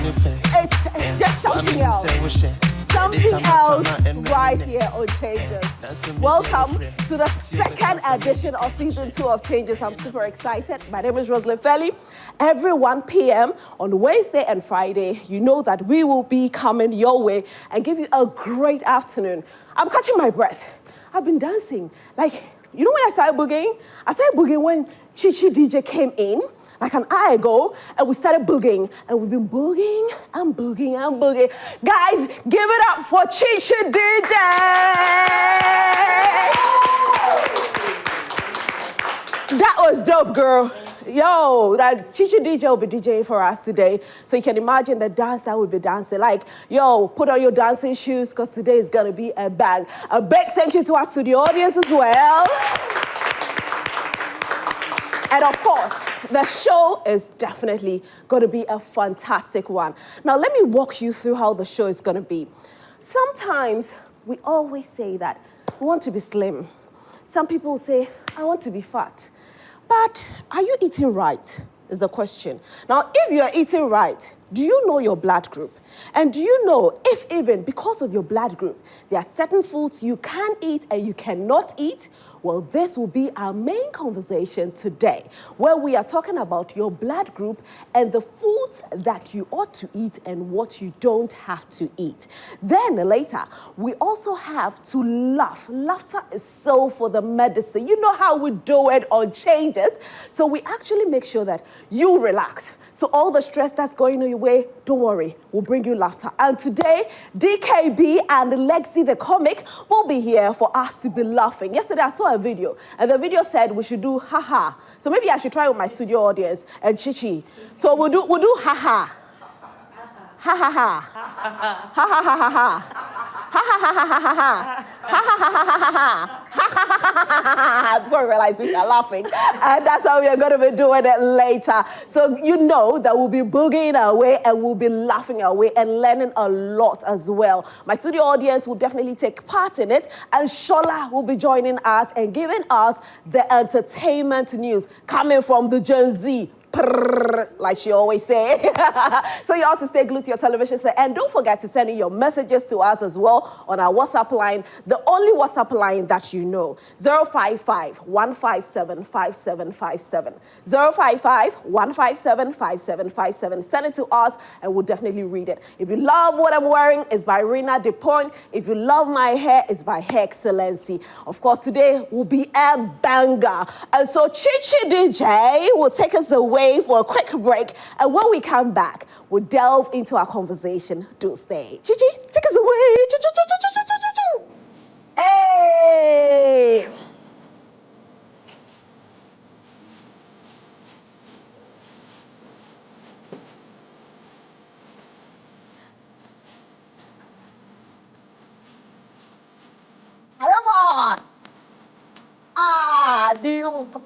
It's just something else. Something else right here on Changes. Welcome to the second edition of season 2 of Changes. I'm super excited. My name is Roselyn Felli. Every 1 p.m. on Wednesday and Friday, you know that we will be coming your way and give you a great afternoon. I'm catching my breath. I've been dancing. Like, you know when I started boogieing? I started boogieing when Chichi DJ came in, like an hour ago, and we started boogieing. And we've been boogieing and boogieing and boogieing. Guys, give it up for Chichi DJ! That was dope, girl. Yo, that Chichi DJ will be DJing for us today. So you can imagine the dance that we'll be dancing. Like, yo, put on your dancing shoes, because today is going to be a bang. A big thank you to our studio audience as well. And of course, the show is definitely going to be a fantastic one. Now, let me walk you through how the show is going to be. Sometimes we always say that we want to be slim. Some people say, I want to be fat. But are you eating right, is the question. Now, if you are eating right, do you know your blood group? And do you know if even because of your blood group, there are certain foods you can eat and you cannot eat? Well, this will be our main conversation today, where we are talking about your blood group and the foods that you ought to eat and what you don't have to eat. Then later, we also have to laugh. Laughter is so for the medicine. You know how we do it on Changes. So we actually make sure that you relax. So all the stress that's going your way, don't worry, we'll bring you laughter. And today, DKB and Lekzy Decomic will be here for us to be laughing. Yesterday, I saw a video, and the video said we should do ha-ha. So maybe I should try with my studio audience and Chichi. So we'll do ha-ha. Ha-ha-ha. Ha-ha-ha-ha-ha. Before we realize we are laughing, and that's how we are going to be doing it later. So you know that we'll be boogieing our way and we'll be laughing our way and learning a lot as well. My studio audience will definitely take part in it, and Shola will be joining us and giving us the entertainment news coming from the Gen Z. Like she always say. So you ought to stay glued to your television set, and don't forget to send in your messages to us as well on our WhatsApp line, the only WhatsApp line that you know, 055-157-5757. 055-157-5757. Send it to us and we'll definitely read it. If you love what I'm wearing, it's by Rina DePoint. If you love my hair, it's by Her Excellency. Of course, today will be a banger. And so Chichi DJ will take us away for a quick break, and when we come back, we'll delve into our conversation. Do stay. Chichi, take us away. Hey! Come on! Do you want to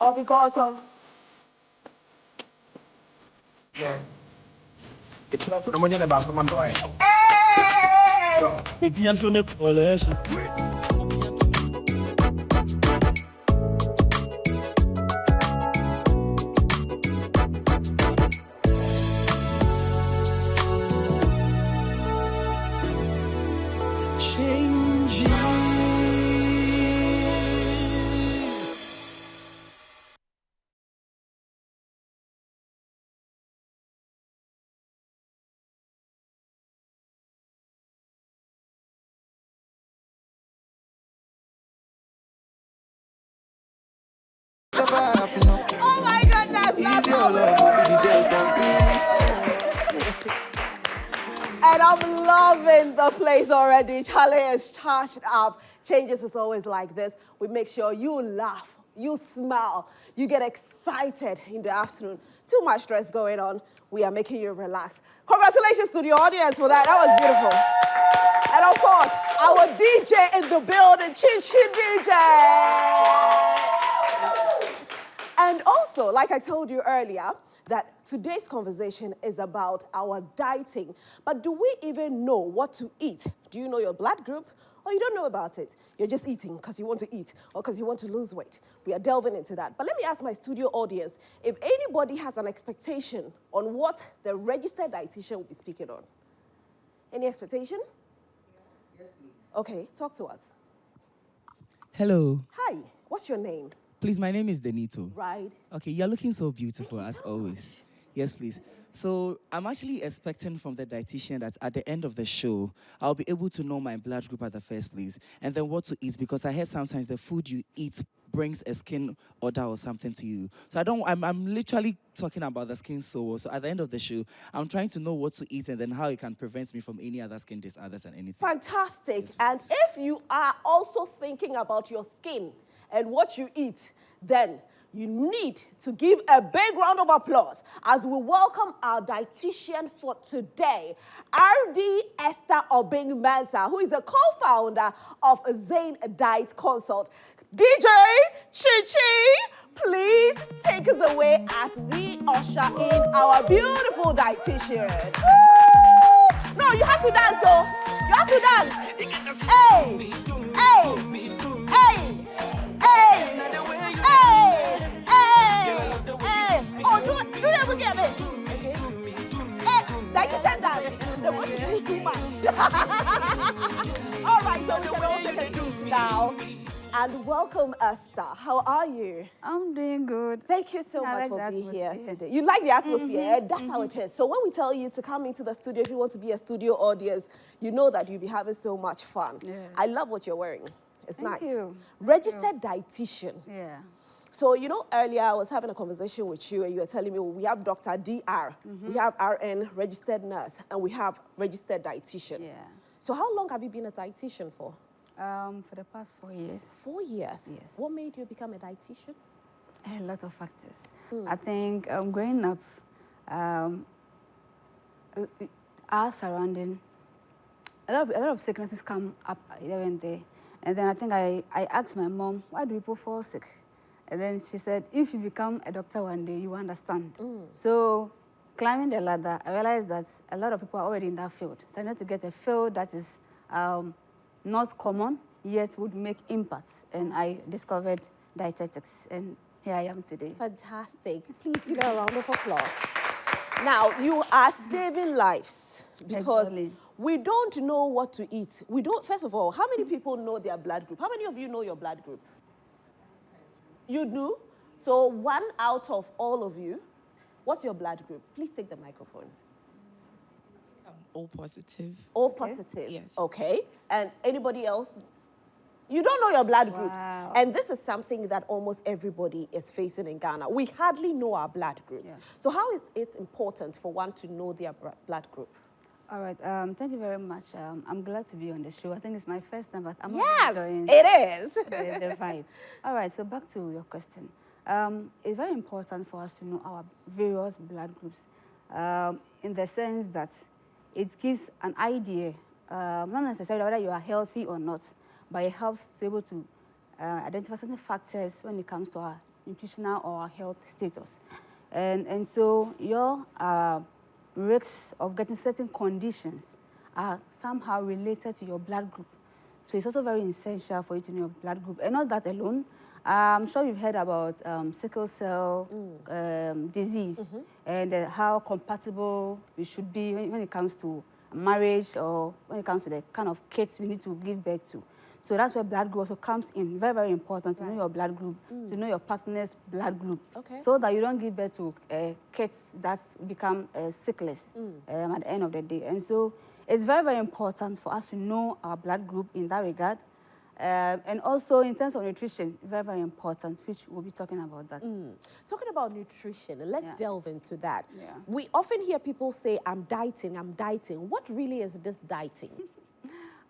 or because of it's not for the money about my boy. Oh my goodness, that's and I'm loving the place already. Charlie is charged up. Changes is always like this. We make sure you laugh, you smile, you get excited in the afternoon. Too much stress going on. we are making you relax. Congratulations to the audience for that. That was beautiful. And of course, our DJ in the building, Chin Chin DJ. And also, like I told you earlier, that today's conversation is about our dieting. But do we even know what to eat? Do you know your blood group? Or you don't know about it? You're just eating because you want to eat or because you want to lose weight. We are delving into that. But let me ask my studio audience, if anybody has an expectation on what the registered dietitian will be speaking on. Any expectation? Yes, please. Okay, talk to us. Hello. Hi, what's your name? Please, my name is Denito. Right. Okay, you're looking so beautiful Thank you as so always. much. Yes, please. So I'm actually expecting from the dietitian that at the end of the show, I'll be able to know my blood group at the first place and then what to eat, because I heard sometimes the food you eat brings a skin odor or something to you. So I'm literally talking about the skin sore. So at the end of the show, I'm trying to know what to eat and then how it can prevent me from any other skin disorders and anything. Fantastic. Yes, And please. if you are also thinking about your skin and what you eat, then you need to give a big round of applause as we welcome our dietitian for today, RD Esther Obing Mensah, who is the co-founder of Zane Diet Consult. DJ Chi Chi, please take us away as we usher in our beautiful dietitian. Woo! No, you have to dance, though. You have to dance. Hey, hey, hey, hey, hey, hey. Oh, do that again, babe. Okay. Hey, dietitian dance. They want to do too much. All right, so we can all take a seat now. And welcome, Esther. How are you? I'm doing good. Thank you so much I like for the being here atmosphere. today. You like the atmosphere, and that's how it is. So when we tell you to come into the studio, if you want to be a studio audience, you know that you'll be having so much fun. Yeah. I love what you're wearing. It's Thank nice. you. Registered dietitian. Yeah. So, you know, earlier I was having a conversation with you and you were telling me, well, we have Dr. DR, we have RN, registered nurse, and we have registered dietitian. Yeah. So how long have you been a dietitian for? For the past 4 years, 4 years. Yes. What made you become a dietitian? a lot of factors. I think growing up, our surrounding, a lot of sicknesses come up here and there. And then I think I asked my mom, why do people fall sick? And then she said, if you become a doctor one day, you understand. So climbing the ladder, I realized that a lot of people are already in that field. So I need to get a field that is not common, yet would make impact. And I discovered dietetics, and here I am today. Fantastic. Please give her a round of applause. Now, you are saving lives because Exactly. we don't know what to eat. We don't, first of all, how many people know their blood group? How many of you know your blood group? You do? So 1 out of all of you, what's your blood group? Please take the microphone. O positive. O positive. Yes. Okay. And anybody else? You don't know your blood groups. Wow. And this is something that almost everybody is facing in Ghana. We hardly know our blood groups. Yeah. So how is it important for one to know their blood group? All right, thank you very much. I'm glad to be on the show. I think it's my first time, but I'm Yes, enjoying it is. the vibe. All right, so back to your question. It's very important for us to know our various blood groups in the sense that it gives an idea, not necessarily whether you are healthy or not, but it helps to be able to identify certain factors when it comes to our nutritional or our health status. And so your risks of getting certain conditions are somehow related to your blood group. So it's also very essential for you to know your blood group. And not that alone. I'm sure you've heard about sickle cell disease and how compatible we should be when it comes to marriage or when it comes to the kind of kids we need to give birth to. So that's where blood group also comes in. Very, very important to know your blood group, to know your partner's blood group, so that you don't give birth to kids that become sickless at the end of the day. And so it's very, very important for us to know our blood group in that regard. And also in terms of nutrition, very, very important, which we'll be talking about that. Talking about nutrition, let's delve into that. Yeah. We often hear people say, I'm dieting, I'm dieting. What really is this dieting?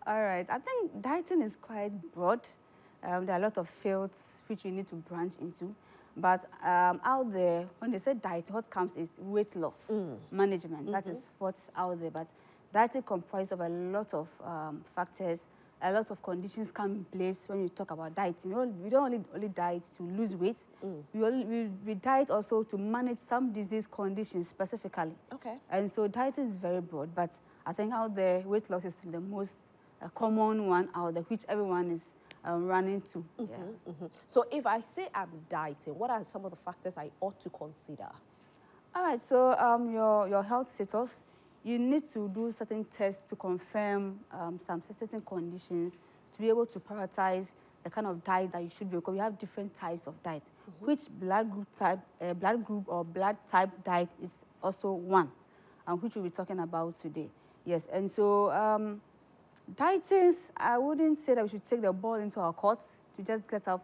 All right, I think dieting is quite broad. There are a lot of fields which we need to branch into. But out there, when they say diet, what comes is weight loss management. That is what's out there. But dieting comprises of a lot of factors. A lot of conditions come in place when you talk about dieting. We don't only diet to lose weight. We diet also to manage some disease conditions specifically. Okay. And so dieting is very broad, but I think out there, weight loss is the most common one out there, which everyone is running to. So if I say I'm dieting, what are some of the factors I ought to consider? All right, so your health status, you need to do certain tests to confirm some certain conditions to be able to prioritize the kind of diet that you should be, because we have different types of diet. Which blood group or blood type diet is also one, which we'll be talking about today. Yes, and so dieting, I wouldn't say that we should take the ball into our courts to just get up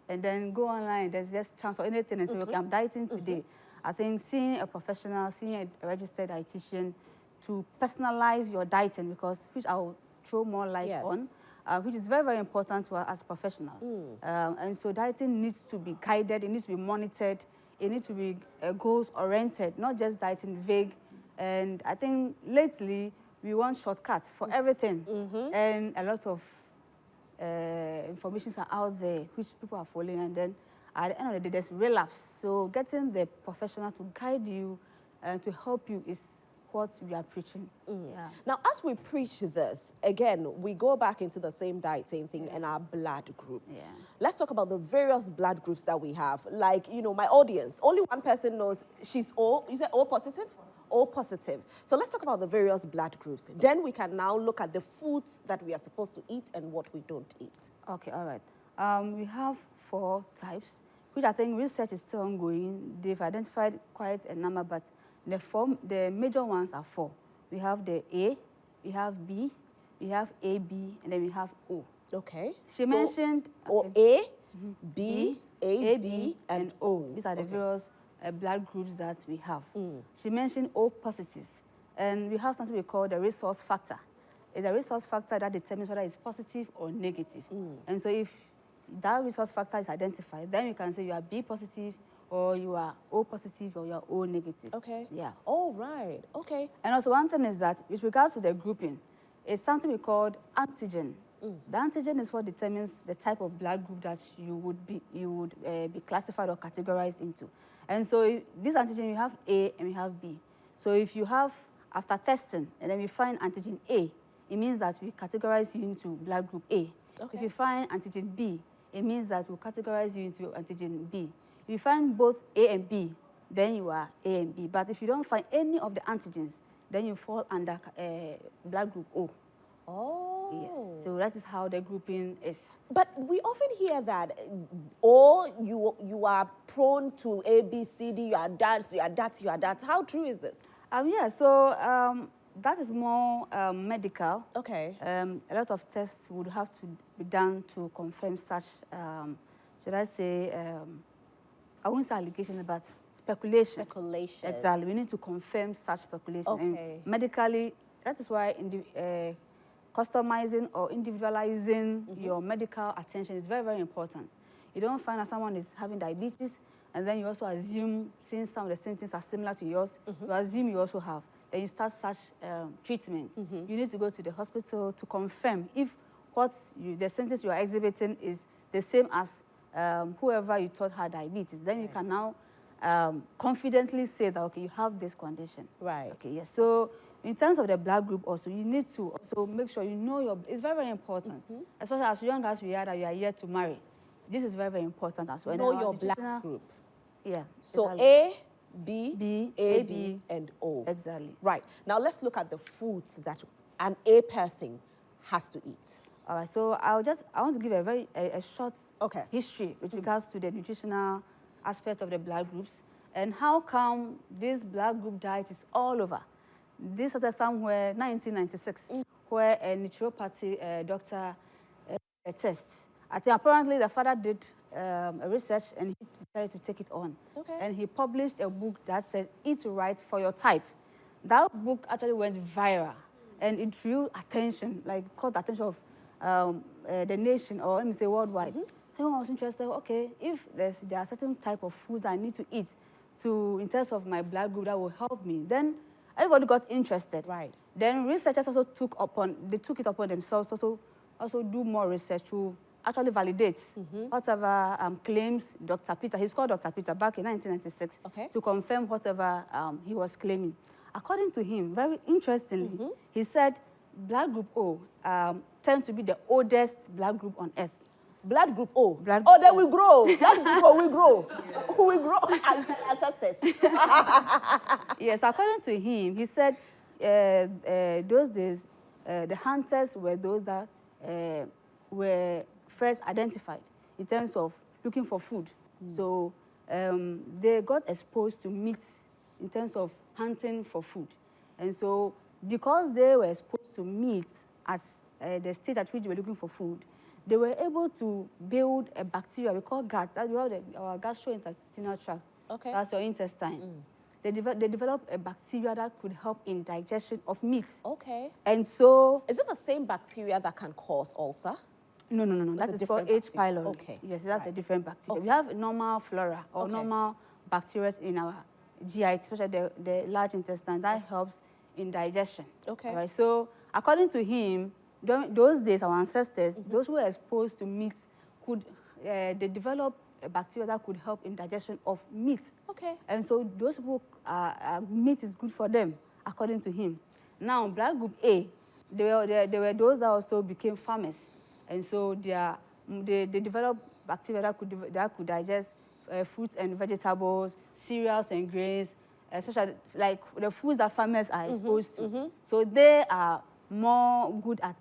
and then go online and just chance or anything and say, okay, I'm dieting today. I think seeing a professional, seeing a registered dietitian to personalize your dieting, because which I'll throw more light on, which is very, very important to us as professionals. And so dieting needs to be guided, it needs to be monitored, it needs to be goals-oriented, not just dieting vague. And I think lately, we want shortcuts for everything. And a lot of information are out there, which people are following, and then at the end of the day, there's relapse. So getting the professional to guide you and to help you is what we are preaching. Now, as we preach this, again, we go back into the same dieting thing and our blood group. Let's talk about the various blood groups that we have. Like, you know, my audience, only one person knows she's O. Is it O positive? O positive. So let's talk about the various blood groups. Then we can now look at the foods that we are supposed to eat and what we don't eat. Okay, all right. We have 4 types, which I think research is still ongoing. They've identified quite a number, but the major ones are 4. We have the A, we have B, we have AB, and then we have O. Okay. She mentioned A, B, AB, and O. These are the various blood groups that we have. She mentioned O positive, and we have something we call the resource factor. It's a resource factor that determines whether it's positive or negative. And so if that resource factor is identified, then you can say you are B positive, or you are O positive, or you are O negative. Okay. Yeah. Oh, right. Okay. And also one thing is that with regards to the grouping, it's something we call antigen. The antigen is what determines the type of blood group that you would be classified or categorized into. And so this antigen, we have A and we have B. So if you have, after testing, and then we find antigen A, it means that we categorize you into blood group A. If you find antigen B, it means that we'll categorize you into antigen B. If you find both A and B, then you are A and B. But if you don't find any of the antigens, then you fall under blood group O. Oh. Yes. So that is how the grouping is. But we often hear that, or you are prone to A, B, C, D, you are that, you are that, you are that. How true is this? Yeah, so that is more medical. Okay. A lot of tests would have to be done to confirm such, should I say, I won't say allegation, but speculation. Speculation. Exactly. We need to confirm such speculation. Okay. And medically, that is why customizing or individualizing your medical attention is very, very important. You don't find that someone is having diabetes, and then you also assume, since some of the symptoms are similar to yours, you assume you also have. Then you start such treatment. You need to go to the hospital to confirm if the symptoms you are exhibiting is the same as whoever you thought had diabetes. Then you can now confidently say that, okay, you have this condition. Right. Okay, yes. So in terms of the blood group also, you need to also make sure you know it's very, very important. Especially as young as we are, that we are yet to marry. This is very, very important as well. Know your blood group. Yeah. So exactly. A, B, B, AB, and O. Exactly. Right. Now let's look at the foods that an A person has to eat. All right, so I want to give a very short history with regards to the nutritional aspect of the blood groups and how come this blood group diet is all over. This started somewhere 1996, where a naturopathy doctor a test. I think apparently the father did a research and he decided to take it on. And he published a book that said, Eat Right for Your Type. That book actually went viral and it drew attention, like caught the attention of the nation, or let me say worldwide. Then I was interested, okay, if there are certain type of foods I need to eat in terms of my blood group that will help me, then everybody got interested. Right. Then researchers also took it upon themselves to also do more research to actually validate whatever claims Dr. Peter, he's called Dr. Peter back in 1996, to confirm whatever he was claiming. According to him, very interestingly, he said blood group O tend to be the oldest blood group on earth. Blood group O. Blood oh, then O. we grow. Blood group O, we grow. We grow. Ancestors. Yes, according to him, he said those days, the hunters were those that were first identified in terms of looking for food. So they got exposed to meat in terms of hunting for food. And so because they were exposed to meat at the stage at which they were looking for food, they were able to build a bacteria we call gut. That we have our gastrointestinal tract. Okay. That's your intestine. They developed a bacteria that could help in digestion of meat. Okay. And so... Is it the same bacteria that can cause ulcer? No. That is for H. pylori. Okay. Yes, that's a different bacteria. Okay. We have normal flora or normal bacteria in our GI, especially the large intestine, that helps in digestion. Okay. All right. So according to him, during those days, our ancestors, those who were exposed to meat, they developed a bacteria that could help in digestion of meat. Okay. And so those people, meat is good for them, according to him. Now, blood group A, they were those that also became farmers. And so they developed bacteria that could digest fruits and vegetables, cereals and grains, especially like the foods that farmers are exposed to. So they are more good at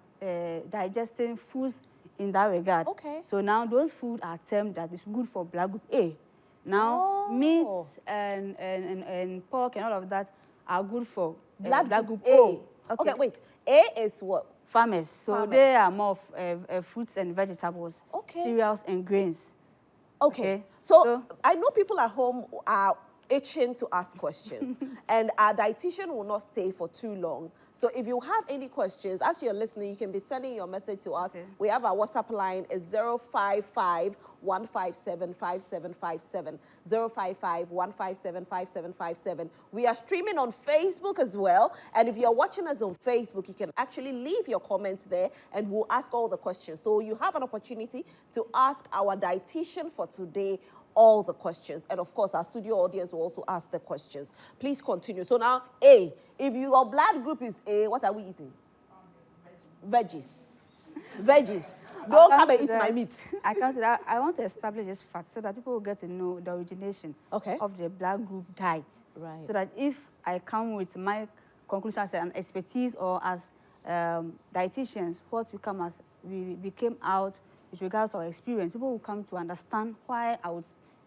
digesting foods in that regard. Okay. So now those foods are termed that is good for blood group A. Now meats and pork and all of that are good for blood group A. O. Okay, wait. A is what? Farmers. So Farmers. they are more of fruits and vegetables, cereals and grains. Okay. So I know people at home are itching to ask questions, and our dietitian will not stay for too long. So if you have any questions, as you're listening, you can be sending your message to us. We have our WhatsApp line is 055-157-5757, 055-157-5757. We are streaming on Facebook as well, and if you're watching us on Facebook, you can actually leave your comments there, and we'll ask all the questions. So you have an opportunity to ask our dietitian for today all the questions. And of course, our studio audience will also ask the questions. Please continue. So now, A, if your blood group is A, what are we eating? Veggies. Veggies. Don't come and eat my meat. I can't say that. I want to establish this fact so that people will get to know the origination of the blood group diet. Right. So that if I come with my conclusions and expertise or as dietitians, what we came out with regards to our experience, people will come to understand why I would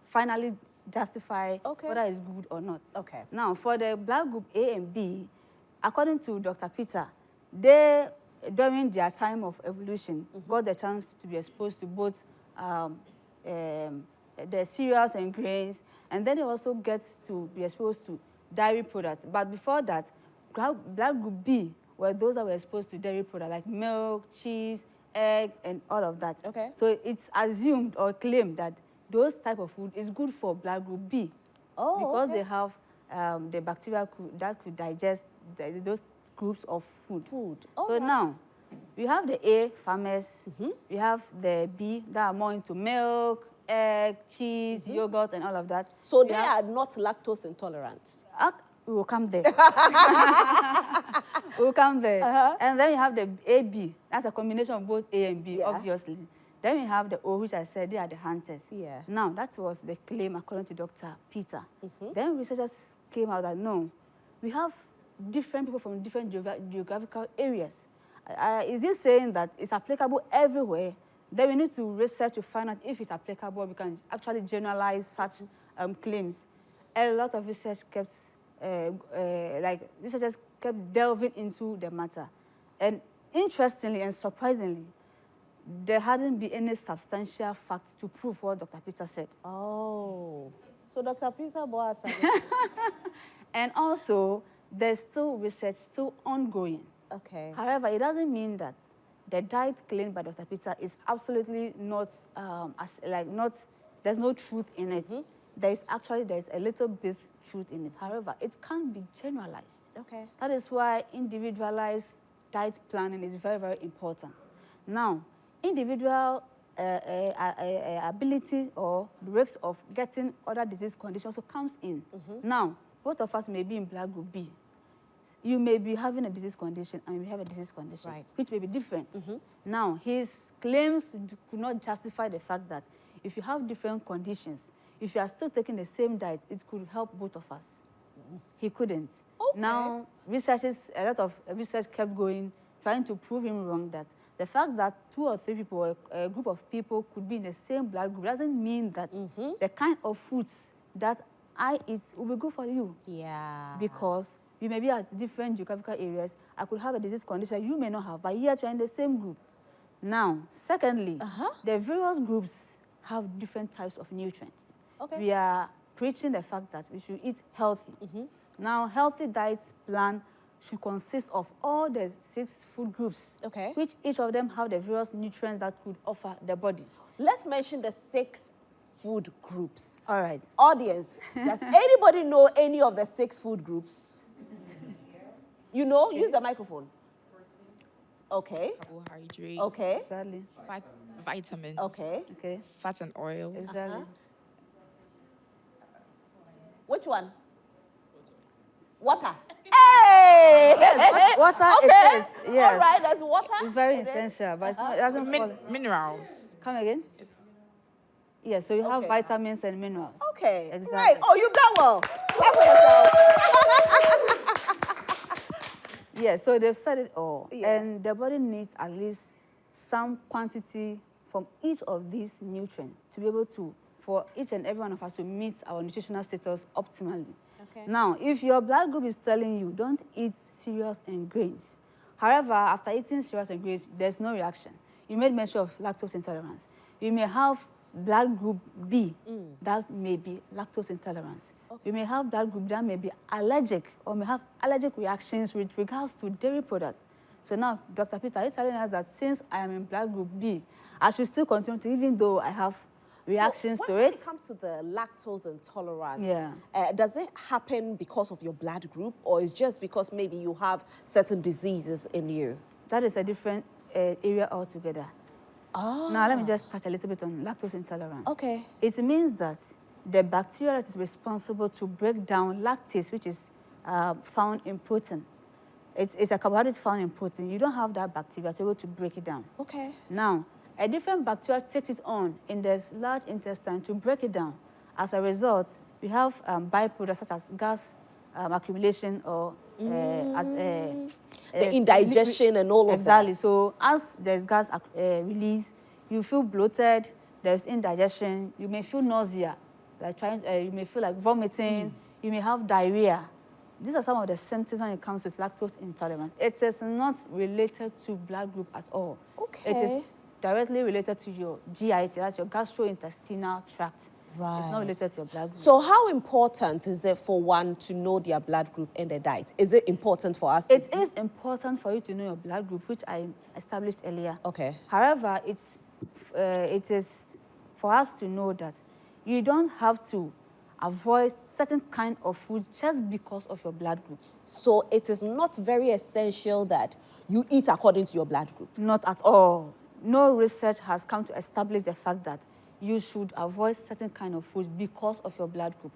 finally justify whether it's good or not. Okay. Now, for the blood group A and B, according to Dr. Peter, they, during their time of evolution, got the chance to be exposed to both the cereals and grains, and then they also get to be exposed to dairy products. But before that, blood group B were those that were exposed to dairy products like milk, cheese, egg, and all of that. Okay. So it's assumed or claimed that those type of food is good for blood group B. Oh, because they have the bacteria that could digest those groups of food. So now, we have the A, farmers. We have the B, that are more into milk, egg, cheese, yogurt, and all of that. So they are not lactose intolerant? We will come there. We'll come there. And then you have the AB. That's a combination of both A and B, obviously. Then we have the O, which I said they are the hunters. Yeah. Now, that was the claim according to Dr. Peter. Then researchers came out that no, we have different people from different geographical areas. Is this saying that it's applicable everywhere? Then we need to research to find out if it's applicable. We can actually generalize such claims. A lot of research kept, researchers kept delving into the matter. And interestingly and surprisingly, there hadn't been any substantial facts to prove what Dr. Peter said. Oh. So Dr. Peter Boas. And also, there's still research still ongoing. Okay. However, it doesn't mean that the diet claimed by Dr. Peter is absolutely not, there's no truth in it. There's a little bit truth in it. However, it can't be generalized. Okay. That is why individualized diet planning is very, very important. Now, individual ability or the risks of getting other disease conditions also comes in. Now, both of us may be in blood group B. You may be having a disease condition and we have a disease condition, which may be different. Now, his claims could not justify the fact that if you have different conditions, if you are still taking the same diet, it could help both of us. He couldn't. Okay. Now, a lot of research kept going, trying to prove him wrong that the fact that 2 or 3 people, a group of people could be in the same blood group doesn't mean that the kind of foods that I eat will be good for you. Yeah. Because you may be at different geographical areas. I could have a disease condition you may not have, but yet you're in the same group. Now, secondly, the various groups have different types of nutrients. Okay. We are preaching the fact that we should eat healthy. Now, healthy diet plan should consist of all the 6 food groups, which each of them have the various nutrients that could offer the body. Let's mention the 6 food groups. All right. Audience, does anybody know any of the 6 food groups? You know? Use the microphone. Okay. Carbohydrate. Okay. Exactly. Vitamins. Okay. Okay. Fats and oils. Exactly. Which one? Water. Hey! Yes, water Okay. it is. Yes. All right, there's water. It's very And then- essential, but it's not, it doesn't fall. Minerals. Come again? Yes, so you have Okay. vitamins and minerals. Okay. Exactly. Right. Oh, you've done well. Clap for yourself. Yes, so they've said it all. Yeah. And the body needs at least some quantity from each of these nutrients to be able to, for each and every one of us to meet our nutritional status optimally. Okay. Now, if your blood group is telling you don't eat cereals and grains, however, after eating cereals and grains, there's no reaction. You made mention of lactose intolerance. You may have blood group B that may be lactose intolerance. You may have blood group that may be allergic or may have allergic reactions with regards to dairy products. So now, Dr. Peter, are you telling us that since I am in blood group B, I should still continue to, even though I have reactions So to when it? it comes to the lactose intolerance, Yeah. Does it happen because of your blood group, or is just because maybe you have certain diseases in you? That is a different area altogether. Oh. Now, let me just touch a little bit on lactose intolerance. Okay. It means that the bacteria that is responsible to break down lactase, which is found in protein, it's a carbohydrate found in protein. You don't have that bacteria to be able to break it down. Okay. Now, a different bacteria takes it on in the large intestine to break it down. As a result, we have byproducts such as gas accumulation or The indigestion and all of that. Exactly. So as there's gas release, you feel bloated, there's indigestion, you may feel nausea, like you may feel like vomiting, you may have diarrhea. These are some of the symptoms when it comes to lactose intolerance. It is not related to blood group at all. Okay. It is directly related to your GIT, that's your gastrointestinal tract. Right. It's not related to your blood group. So how important is it for one to know their blood group and their diet? Is it important for us? It is important for you to know your blood group, which I established earlier. Okay. However, it is for us to know that you don't have to avoid certain kind of food just because of your blood group. So it is not very essential that you eat according to your blood group. Not at all. No research has come to establish the fact that you should avoid certain kind of food because of your blood group.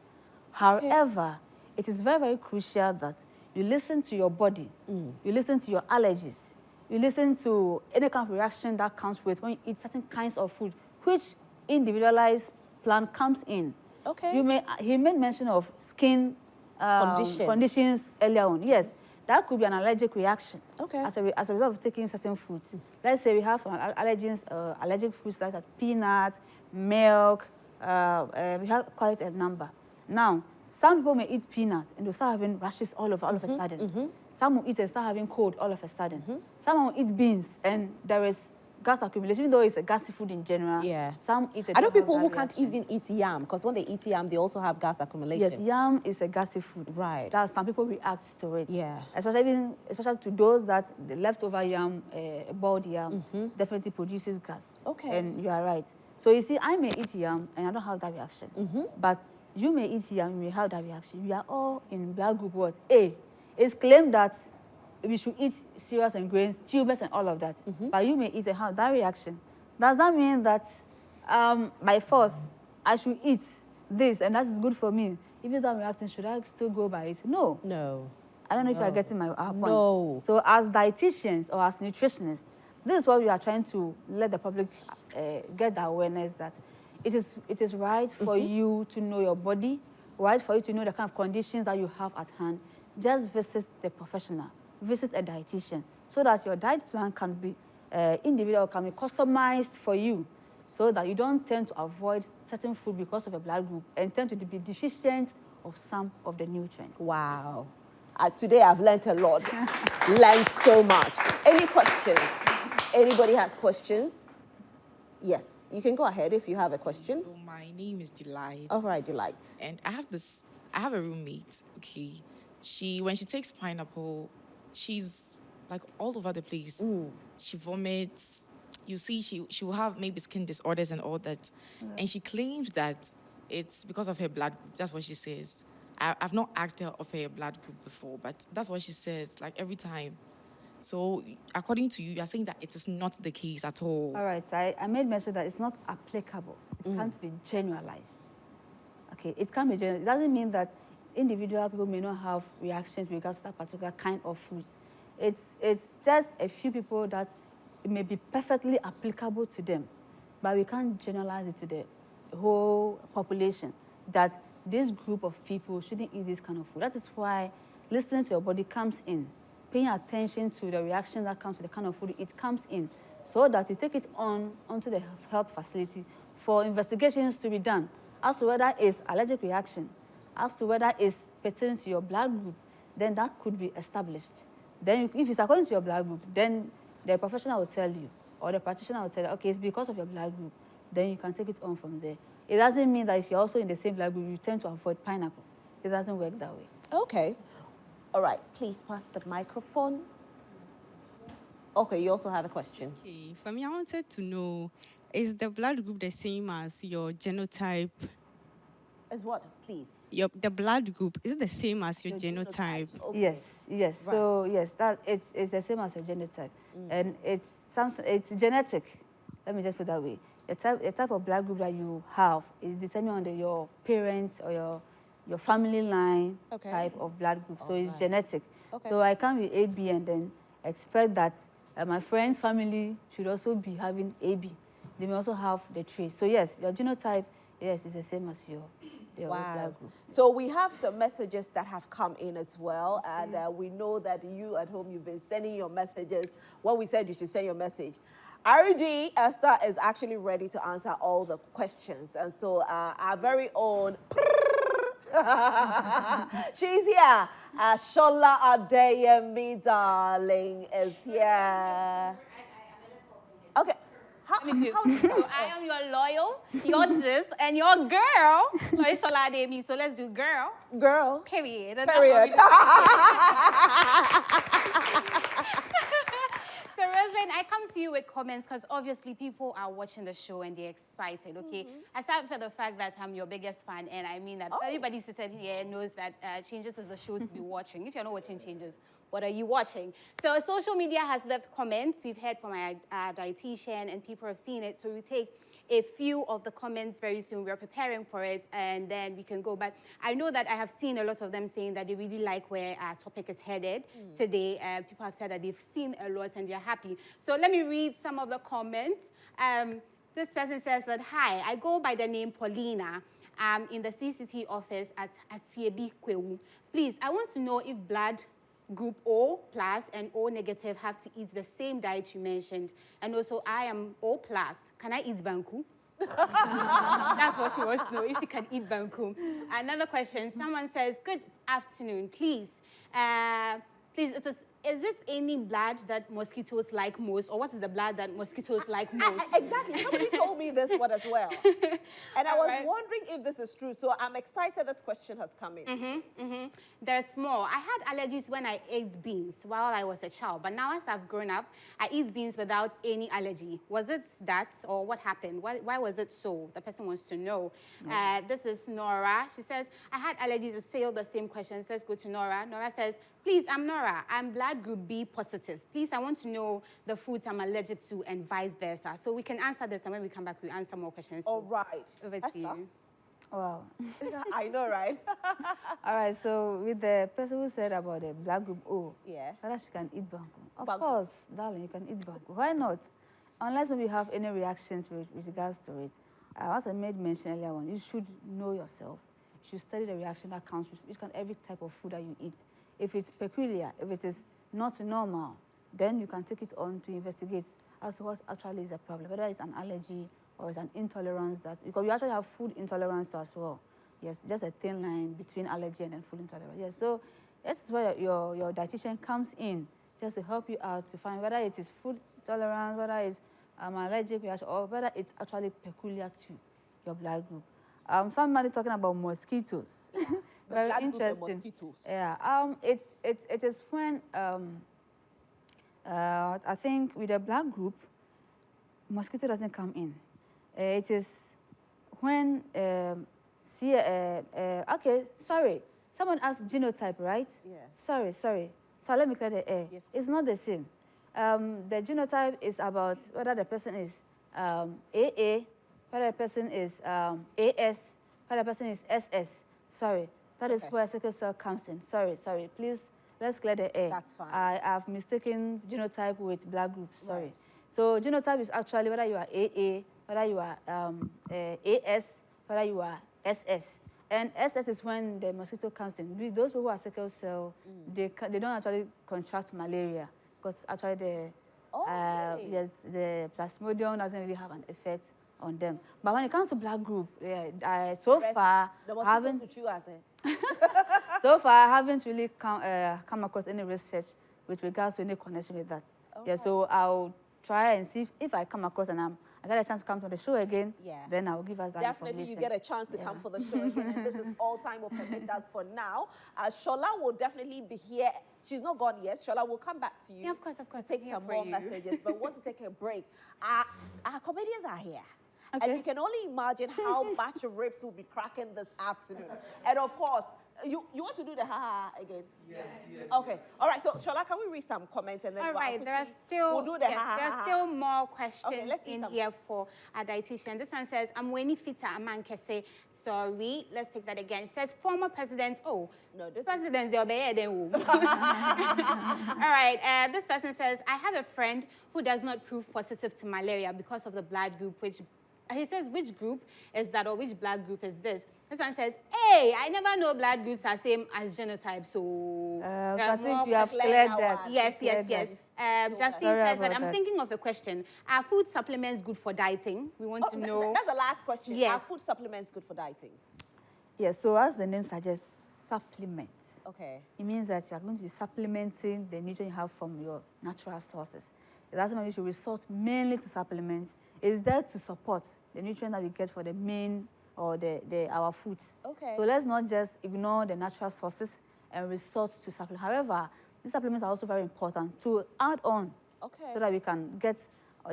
However, it is very, very crucial that you listen to your body, you listen to your allergies, you listen to any kind of reaction that comes with when you eat certain kinds of food, which individualized plan comes in. Okay. He made mention of skin conditions earlier on. Yes, that could be an allergic reaction. Okay. As a result of taking certain foods. Let's say we have some allergens, allergic foods such as peanuts, milk. We have quite a number. Now, some people may eat peanuts and they'll start having rashes all of a sudden. Some will eat and start having cold all of a sudden. Some will eat beans and there is gas accumulation, even though it's a gassy food in general. Yeah. Some eat it. I know don't have people who that can't reaction. even eat yam because when they eat yam, they also have gas accumulation. Yes, yam is a gassy food. Right. That some people react to it. Yeah. Especially to those that the leftover yam, boiled yam, definitely produces gas. Okay. And you are right. So you see, I may eat yam and I don't have that reaction. But you may eat yam, you may have that reaction. We are all in blood group what? A. It's claimed that we should eat cereals and grains, tubers and all of that. But you may eat and have that reaction. Does that mean that by force I should eat this and that is good for me? If you're not reacting, should I still go by it? No. No. I don't know if you're getting my point. No. So as dietitians or as nutritionists, this is what we are trying to let the public get the awareness that it is right for you to know your body, right for you to know the kind of conditions that you have at hand. Just visit the professional, visit a dietitian, so that your diet plan can be individual, can be customized for you, so that you don't tend to avoid certain food because of a blood group and tend to be deficient of some of the nutrients. Wow. Today I've learned a lot. Learned so much. Any questions? Anybody has questions? Yes, you can go ahead if you have a question. So my name is Delight. All right, Delight. And I have a roommate, okay. When she takes pineapple, she's like all over the place. She vomits. You see, she will have maybe skin disorders and all that. And she claims that it's because of her blood group. That's what she says. I've not asked her of her blood group before, but that's what she says, like every time. So according to you, you're saying that it is not the case at all. All right, so I made mention that it's not applicable. It can't be generalized. Okay, it can be generalized. It doesn't mean that individual people may not have reactions with regards to that particular kind of foods. It's just a few people that it may be perfectly applicable to them, but we can't generalize it to the whole population that this group of people shouldn't eat this kind of food. That is why listening to your body comes in, paying attention to the reaction that comes to the kind of food it comes in, so that you take it onto the health facility for investigations to be done as to whether it's allergic reaction, as to whether it's pertaining to your blood group, then that could be established. Then if it's according to your blood group, then the professional will tell you, or the practitioner will tell you, okay, it's because of your blood group. Then you can take it on from there. It doesn't mean that if you're also in the same blood group, you tend to avoid pineapple. It doesn't work that way. Okay. All right, please pass the microphone. Okay, you also have a question. Okay, for me, I wanted to know, is the blood group the same as your genotype? As what, please? The blood group, is it the same as your genotype? Okay. Yes. Right. So yes, it's the same as your genotype, and it's genetic. Let me just put it that way. The type of blood group that you have is determined on your parents or your family line type of blood group. So it's genetic. Okay. So I can't be AB and then expect that my friend's family should also be having AB. They may also have the trace. So yes, your genotype, yes, is the same as your blood group. So we have some messages that have come in as well, and we know that you at home, you've been sending your messages. Well, we said you should send your message. RD Esther is actually ready to answer all the questions, and so our very own she's here. Shola Adeyemi, darling, is here. Okay. How So I am your loyal, your gist, and your girl, Loishola Ademi. So let's do girl. Girl. Period. Period. So Roselyn, I come to you with comments because obviously people are watching the show and they're excited, okay? Aside from the fact that I'm your biggest fan, and I mean that everybody seated here knows that Changes is the show to be watching. If you're not watching Changes, what are you watching? So social media has left comments. We've heard from our dietitian and people have seen it. So we take a few of the comments very soon. We're preparing for it and then we can go. But I know that I have seen a lot of them saying that they really like where our topic is headed today. People have said that they've seen a lot and they're happy. So let me read some of the comments. This person says that, hi, I go by the name Paulina. In the CCT office at Siebi Kwewu. Please, I want to know if blood group O plus and O negative have to eat the same diet you mentioned. And also, I am O plus. Can I eat banku? That's what she wants to know, if she can eat banku. Another question, someone says, good afternoon, please. Please, is it any blood that mosquitoes like most, or what is the blood that mosquitoes like most? Exactly. Somebody told me this one as well. And I was Alright. wondering if this is true. So I'm excited this question has come in. There's more. I had allergies when I ate beans while I was a child, but now as I've grown up, I eat beans without any allergy. Was it that, or what happened? Why was it so? The person wants to know. This is Nora. She says, I had allergies. It's still the same questions. Let's go to Nora. Nora says, please, I'm Nora. I'm blood group B positive. Please, I want to know the foods I'm allergic to and vice versa. So we can answer this, and when we come back, we answer more questions. All right. Over to you. Wow. I know, right? All right, so with the person who said about the black group O, Yeah. whether she can eat banku. Of Banku. course, darling, you can eat banku. Why not? Unless maybe you have any reactions with regards to it. As I made mention earlier on, you should know yourself. You should study the reaction that comes with every type of food that you eat. If it's peculiar, if it is not normal, then you can take it on to investigate as to what actually is the problem, whether it's an allergy or it's an intolerance. Because you actually have food intolerance as well. Yes, just a thin line between allergy and then food intolerance. Yes, so that's where your dietitian comes in, just to help you out to find whether it is food intolerance, whether it's allergic reaction, or whether it's actually peculiar to your blood group. Somebody talking about mosquitoes. Very interesting. Yeah. It is when I think with the blood group, mosquito doesn't come in. It is when okay, sorry. Someone asked genotype, right? Yeah. Sorry. So let me clear the air. Yes. It's not the same. The genotype is about whether the person is AA, whether the person is AS, whether the person is SS. Sorry. That is where sickle cell comes in. Sorry. Please, let's clear the air. That's fine. I have mistaken genotype with blood group. Sorry. Right. So genotype is actually whether you are AA, whether you are AS, whether you are SS. And SS is when the mosquito comes in. Those people who are sickle cell, they don't actually contract malaria because actually Really? the plasmodium doesn't really have an effect on them. But when it comes to blood group, so far I haven't really come across any research with regards to any connection with that. Okay. Yeah, so I'll try and see if I come across and I get a chance to come to the show again, then I'll give us that Definitely, information. you get a chance to come for the show again, and this is all time will permit us for now. Shola will definitely be here. She's not gone yet. Shola will come back to you. Yeah, of course. To take some more messages, but we want to take a break. Our comedians are here. Okay. And you can only imagine how batch of ribs will be cracking this afternoon. And of course, you want to do the ha-ha again? Yes. Okay. All right. So, Shola, can we read some comments and then All right. There are we'll do the there are still more questions in here for our dietitian. This one says, I'm Weni Fita Amankese. Sorry. Let's take that again. It says, former president. Oh, no, this presidents, they'll be here then. All right. This person says, I have a friend who does not prove positive to malaria because of the blood group, which he says, which group is that, or which blood group is this? This one says, hey, I never know blood groups are same as genotype, so... I think you have cleared that. Yes. Justine says that I'm that. thinking of a question. Are food supplements good for dieting? We want to know... That's the last question. Yes. Are food supplements good for dieting? Yes, so as the name suggests, supplements. Okay. It means that you are going to be supplementing the nutrient you have from your natural sources. It doesn't mean you should resort mainly to supplements. It's there to support the nutrient that we get for the main or our foods. Okay. So let's not just ignore the natural sources and resort to supplements. However, these supplements are also very important to add on so that we can get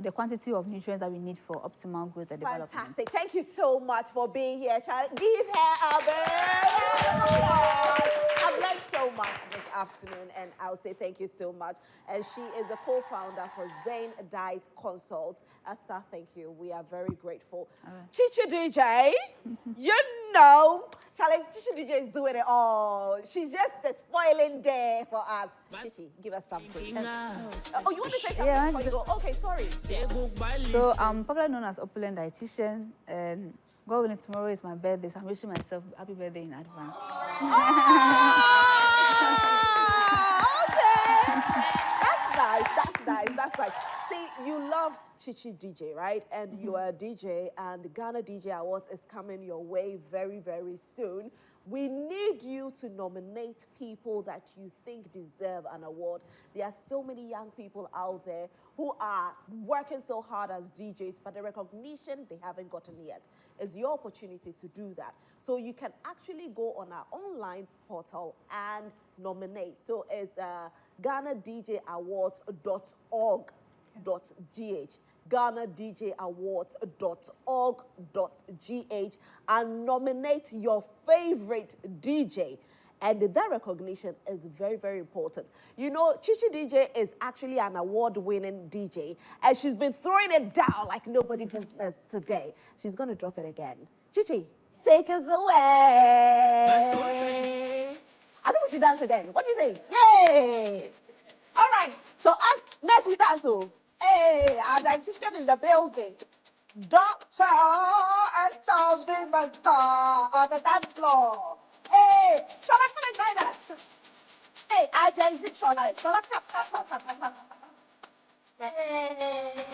the quantity of nutrients that we need for optimal growth and development. Fantastic. Thank you so much for being here, Charlie. Give her a big I've learned so much this afternoon, and I'll say thank you so much. And she is the co-founder for Zane Diet Consult. Esther, thank you. We are very grateful. Chichi DJ, you know, Charlie, Chichi DJ is doing it all. She's just the spoiling day for us. Chichi, give us something. Oh, you want to say something before you go? Okay, sorry. So I'm popularly known as Opulent Dietitian, and God willing, tomorrow is my birthday, so I'm wishing myself happy birthday in advance. Okay. That's nice. See, you loved Chichi DJ, right? And you are a DJ, and the Ghana DJ Awards is coming your way very, very soon. We need you to nominate people that you think deserve an award. There are so many young people out there who are working so hard as DJs, but the recognition they haven't gotten yet. It's your opportunity to do that. So you can actually go on our online portal and nominate. So it's GhanaDJAwards.org.gh. GhanaDJAwards.org.gh and nominate your favorite DJ. And that recognition is very, very important. You know, Chichi DJ is actually an award-winning DJ, and she's been throwing it down like nobody business today. She's going to drop it again. Chichi, take us away. Let's go. I think we should dance again. What do you think? Yay! All right, so next we dance. Hey, our dietitian in the building. Doctor and supplementer on the dance floor. Hey, Shola, come and join us. Hey, I just see Shola. Shola, come. Hey.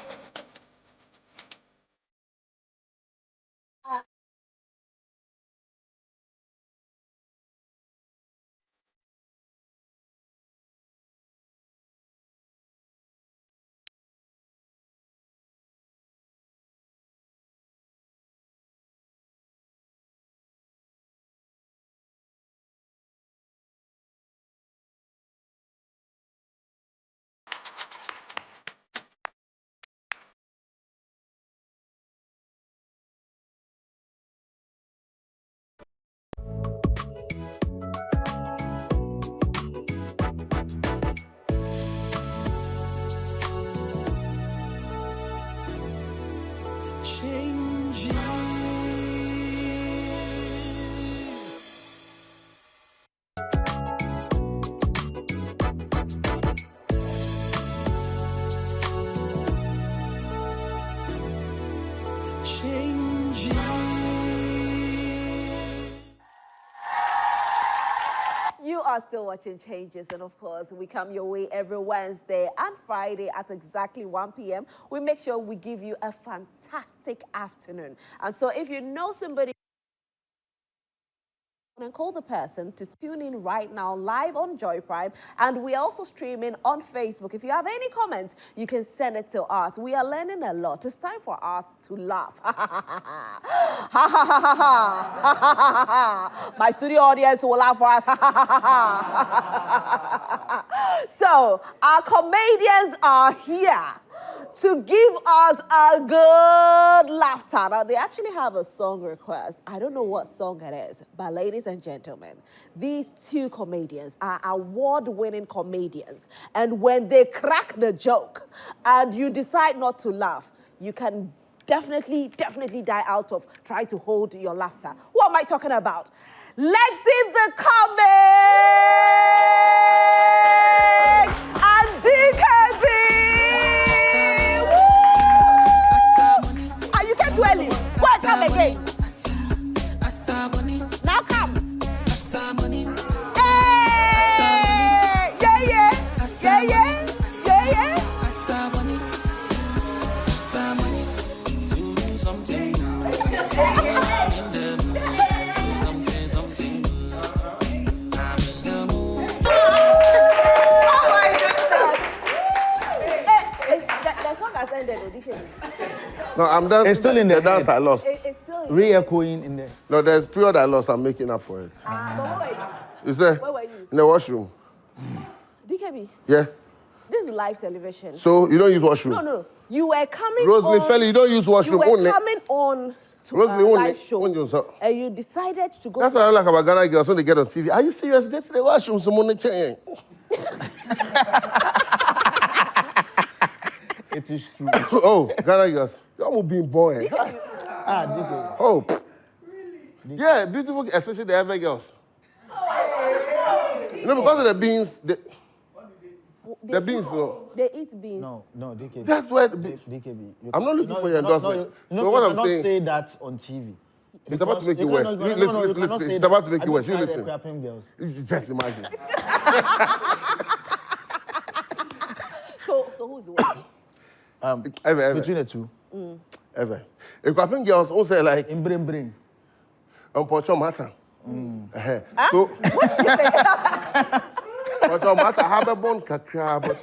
You are still watching Changes, and of course, we come your way every Wednesday and Friday at exactly 1 p.m. We make sure we give you a fantastic afternoon. And so if you know somebody, and call the person to tune in right now live on Joy Prime, and we're also streaming on Facebook. If you have any comments, you can send it to us. We are learning a lot. It's time for us to laugh. My studio audience will laugh for us. So our comedians are here to give us a good laughter. Now, they actually have a song request. I don't know what song it is, but ladies and gentlemen, these two comedians are award-winning comedians. And when they crack the joke and you decide not to laugh, you can definitely die out of trying to hold your laughter. What am I talking about? Lekzy Decomic and DKB. Too early. Go and come again. Now come. Hey! Yeah. Oh my goodness. That song has ended, DKB. No, I'm dancing. It's still in the dance I lost. It's still Re-echoing in there. No, there's a period I lost. I'm making up for it. But where were you? You say? Where were you? In the washroom. DKB, Yeah. this is live television. So you don't use washroom? No. You were coming Roselyn on... Felli, you don't use washroom. You were coming on to a Roselyn, live show. And you decided to go... That's what I like about Ghana girls when they get on TV. Are you serious? Get to the washroom, someone chain. It is true. Oh, Ghana girls. You're being born. Oh. Really? Yeah, beautiful, especially the ever girls. You know, because of the beans, the beans, no. They eat beans. No, DKB. That's where DKB. I'm not looking for your endorsement. So what I'm saying, say that on TV. It's about to make you worse. Listen. It's about to make you worse. You listen. Just imagine. So who's the worst? Ever. Between the two. Ever. If Quapping girls also say like, In brain. Pocho matter. So, but no matter how the bone kakra, but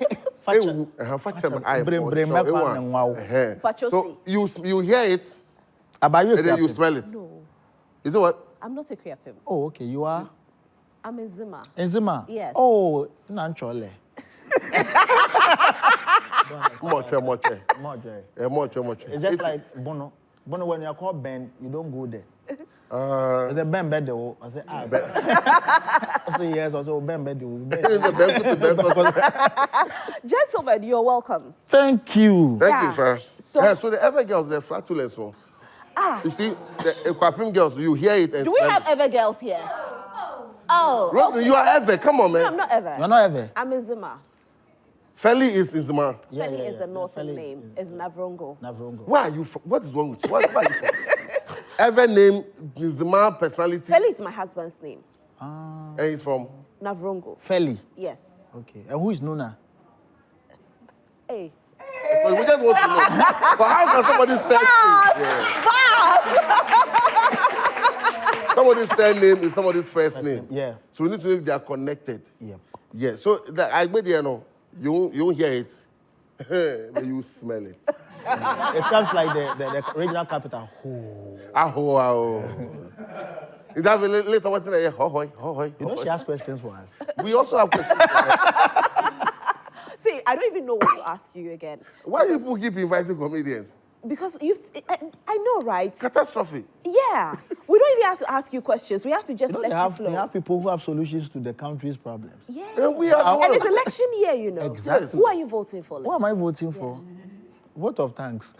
so you hear it, and then you smell it. No. Is it what? I'm not a Kriapim. Oh, okay. You are? I'm a Zima. Enzima? Yes. Oh, naturally. Much. It's just like Bono. Bono, when you're called Ben, you don't go there. I said, Ben Bedo. I said, I say, yes, also Ben Bedo. Gentlemen, you're welcome. Thank you. Thank you, sir. So the ever girls, they're flatulence. You see, the Equapim girls, you hear it. And do we have ever girls here? Oh. Roselyn, you are ever. Come on, man. No, I'm not ever. You're not ever? I'm a Zima. Felli is in Zima. Felli is the northern name. It's Navrongo. Where are you from? What is wrong with you? Where are you from? Ever name Zima personality? Felli is my husband's name. And he's from? Navrongo. Felli? Yes. Okay. And who is Nuna? Hey. Because we just want to know. But how can somebody say somebody's surname is somebody's first name? Yeah. So we need to know if they are connected. Yep. Yeah. So I made you know, you won't hear it, but you smell it. It comes like the regional capital. Aho. Is that later what I hear? Hoy. You know she has questions for us. We also have questions. See, I don't even know what to ask you again. Why do people keep inviting comedians? Because I know, right? Catastrophe. Yeah. We don't even have to ask you questions. We have to just let you flow. They have people who have solutions to the country's problems. Yeah. And we are and it's election year, you know. Exactly. Who are you voting for? Who am I voting for? Vote of thanks.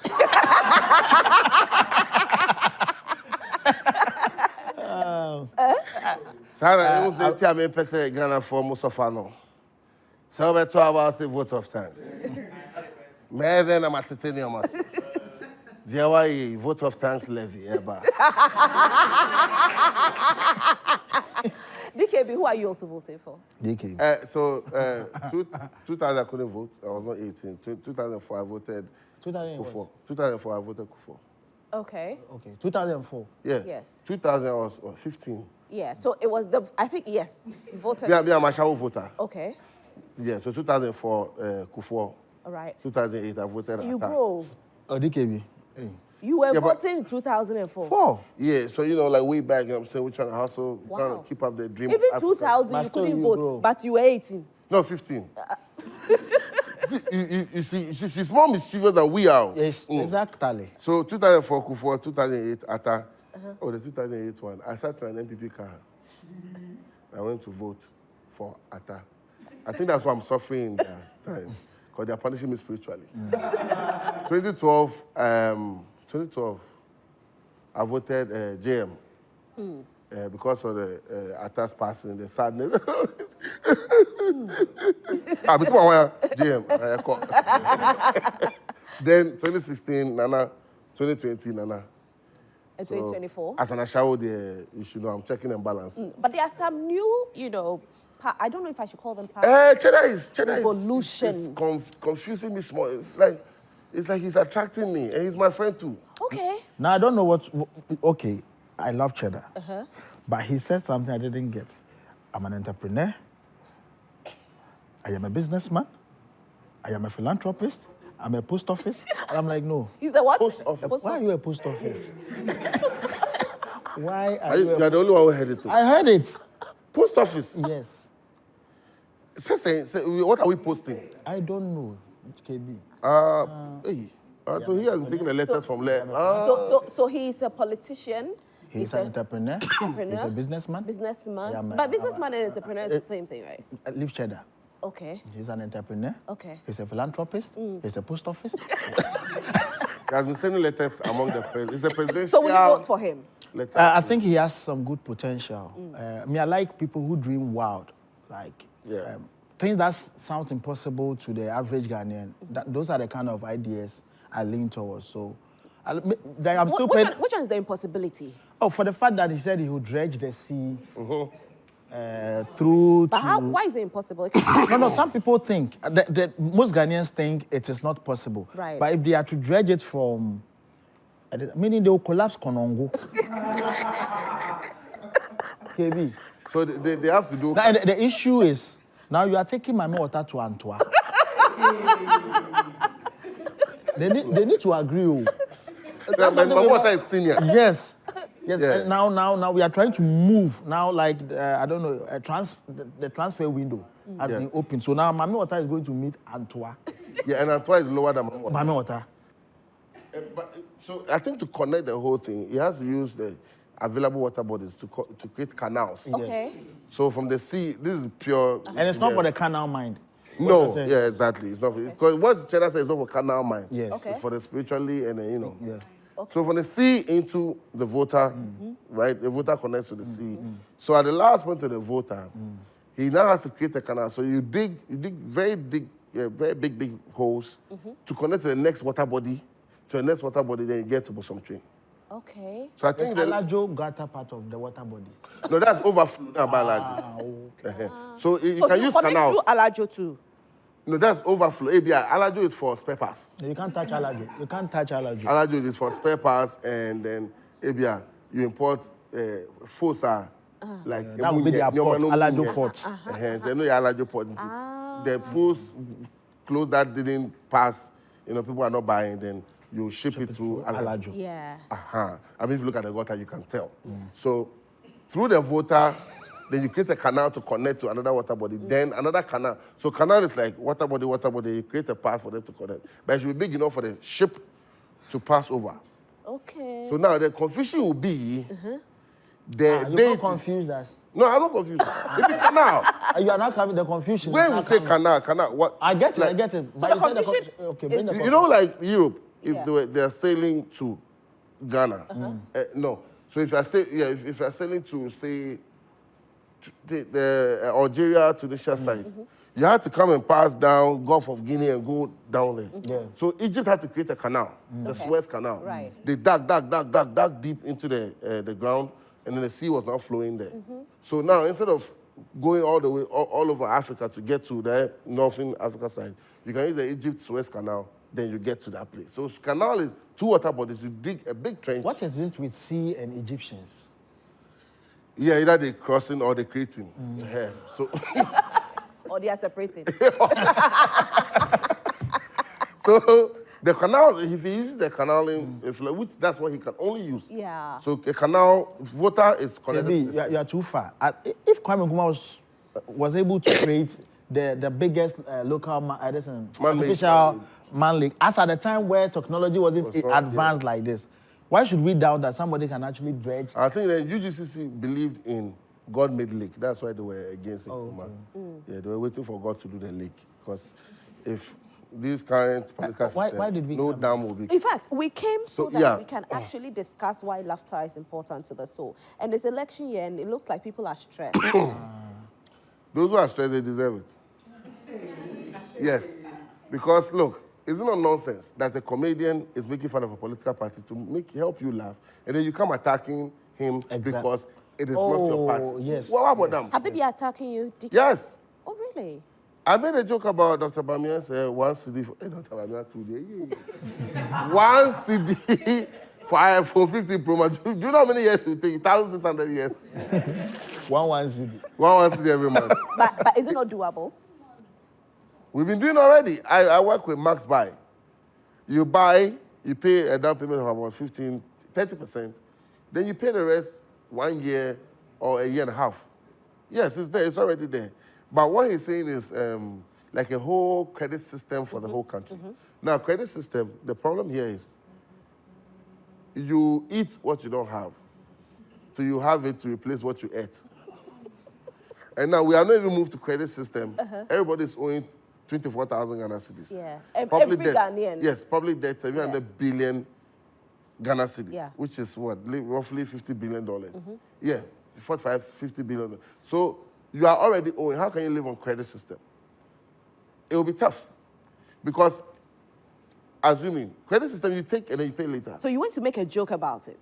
Sarah, you say, "I'm a person Ghana for Musafano." So over 2 hours, a vote of thanks. May then I'm at titanium. There was vote of thanks levy. DKB, who are you also voting for? DKB. 2000 I couldn't vote. I was not 18. 2004 I voted. 2004. 2004 I voted Kufo. Okay. Okay. 2004. Yeah. Yes. 2000 I was 15. Yeah. So it was I think yes, you voted. Yeah, I'm a Shawo voter. Okay. Yeah. So 2004 Kufo. All right. 2008 I voted. You Atta. grow. Oh, DKB. Hey. You were voting in 2004. 4. Yeah, so you know, like way back, you know what I'm saying, we're trying to hustle, Wow. trying to keep up the dream. Even of Africa. 2000, you couldn't vote, but you were 18. No, 15. You see, she's more mischievous than we are. Yes, exactly. So 2004 Kufo, 2008 Atta. Oh, the 2008 one. I sat in an MPP car. I went to vote for Atta. I think that's why I'm suffering in that time, because they're punishing me spiritually. 2012, I voted JM. Because of the Atta's passing, the sadness. I became aware JM. Then 2016, Nana. 2020, Nana. And 2024? As an Ashawo, you should know, I'm checking and balance. But there are some new, you know, I don't know if I should call them Cheddar is evolution. Confusing me small. It's like he's attracting me, and he's my friend too. Okay. Now, I don't know what... Okay, I love Cheddar. But he said something I didn't get. I'm an entrepreneur. I am a businessman. I am a philanthropist. I'm a post office. And I'm like, no. He's a what? Post office. Why are you a post office? Why are you... You're the only one who heard it too. I heard it. Post office? Yes. Say, what are we posting? I don't know, KB. So he has been taking the letters from there. So he's a politician. He's an entrepreneur. He's a businessman. But businessman and entrepreneur is the same thing, right? Leave Cheddar. Okay. He's an entrepreneur. Okay. He's a philanthropist. He's a post office. He has been sending letters among the presidents. He's a presidential... So will you vote for him? I think he has some good potential. I like people who dream wild. Like, things that sounds impossible to the average Ghanaian. Those are the kind of ideas I lean towards. So, I'm still paying... Which one is the impossibility? Oh, for the fact that he said he would dredge the sea through But why is it impossible? No, some people think, most Ghanaians think it is not possible. Right. But if they are to dredge it from, meaning they will collapse Konongo. KB. So they have to do... Now, the issue is, now you are taking my water to Antwerp. they need to agree. My water is senior. Yes. Yes. Yeah. And now we are trying to move. Now, like, I don't know, the transfer window has been opened. So now Mami Water is going to meet Antwerp. Yeah, and Antwerp is lower than Mami Water. So I think to connect the whole thing, he has to use the available water bodies to create canals. Okay. So from the sea, this is pure... And it's not for the canal mind. No, yeah, exactly. It's not because what China says is not for canal mind. Yes. Okay. It's for the spiritually and you know. Yeah. Okay. So from the sea into the voter, right? The voter connects to the sea. So at the last point of the voter, he now has to create a canal. So you dig very big holes to connect to the next water body, then you get to Bosom Tree. Okay. So I think the Alajo Gata part of the water body. No, that's overflow. Okay. So you can use canals. So Alajo too. No, that's overflow. ABI. Alajo is for spare parts. You can't touch Alajo. Alajo is for spare parts, and then ABI, you import fossa, like that would be their port, Alajo port. So you know your Alajo port. The foss clothes that didn't pass, people are not buying, then you ship it through Alajo. Yeah. I mean, if you look at the water, you can tell. So through the water, then you create a canal to connect to another water body, then another canal. So canal is like water body, you create a path for them to connect. But it should be big enough for the ship to pass over. Okay. So now the confusion will be You're not confused us. No, I'm not confused. It's a canal. You are not having the confusion. When we say canal, what? I get it, like, I get it. So the confusion bring the you know, like Europe, if they're sailing to Ghana, no. So if you're sailing to, say, the Algeria, Tunisia side, you had to come and pass down Gulf of Guinea and go down there. Yeah. So Egypt had to create a canal, the Suez Canal. Right. They dug deep into the ground, and then the sea was now flowing there. So now, instead of going all the way, all over Africa to get to the northern Africa side, you can use the Egypt-Suez Canal, then you get to that place. So canal is two water bodies. You dig a big trench. What is it with sea and Egyptians? Yeah, either they're crossing or they're creating. Yeah. So, Or they are separating. so the canal, if he uses the canal, which that's what he can only use. Yeah. So a canal, water is connected to the sea. You are too far. If Kwame Nkrumah was able to create the biggest local artificial man lake, as at the time where technology wasn't advanced like this, why should we doubt that somebody can actually dredge? I think that UGCC believed in God-made lake. That's why they were against it. Yeah, they were waiting for God to do the lake. Because if these current political systems, why did we no dam will be... In fact, we came so that we can actually discuss why laughter is important to the soul. And it's election year, and it looks like people are stressed. Those who are stressed, they deserve it. Yes. Because, look, isn't it nonsense that a comedian is making fun of a political party to help you laugh, and then you come attacking him because it is not your party? Yes. Well, how about them? Have they been attacking you? Yes. Oh, really? I made a joke about Dr. Bamiyan said one CD for Dr. Bamiyan today. One CD for iPhone 15 Pro Max. Do you know how many years it will take? 1,600 years. One CD. One CD every month. But is it not doable? We've been doing already. I work with Max Buy. You buy, you pay a down payment of about 30%. Then you pay the rest 1 year or a year and a half. Yes, it's there. It's already there. But what he's saying is like a whole credit system for the whole country. Now, credit system, the problem here is you eat what you don't have. So you have it to replace what you ate. And now we are not even moved to credit system. Everybody's owing 24,000 Ghana cedis. Yeah. Public Every debt, Ghanaian. yes, public debt, 700 billion Ghana cedis, which is what, roughly $50 billion. Yeah, 50 billion. So you are already owing. How can you live on credit system? It will be tough. Because, assuming, credit system you take and then you pay later. So you want to make a joke about it?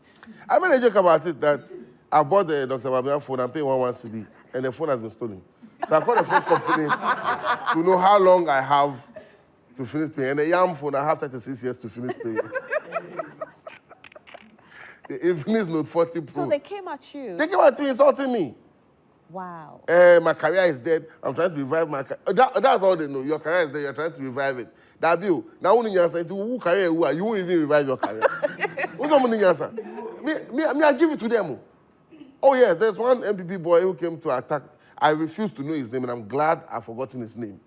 I made a joke about it that I bought the Dr. Bamiyan phone and paid 1 CD, and the phone has been stolen. So I called the phone company to know how long I have to finish paying. And the YAM phone, I have 36 years to finish paying. The Infinix Note 40 Pro. So they came at you? They came at me, insulting me. Wow. My career is dead. I'm trying to revive my career. That's all they know. Your career is dead. You're trying to revive it. That bill. Now, when you're saying, who career you are, you won't even revive your career. Who's the money answer? Me, I give it to them. Oh, yes, there's one MPP boy who came to attack. I refuse to know his name, and I'm glad I've forgotten his name.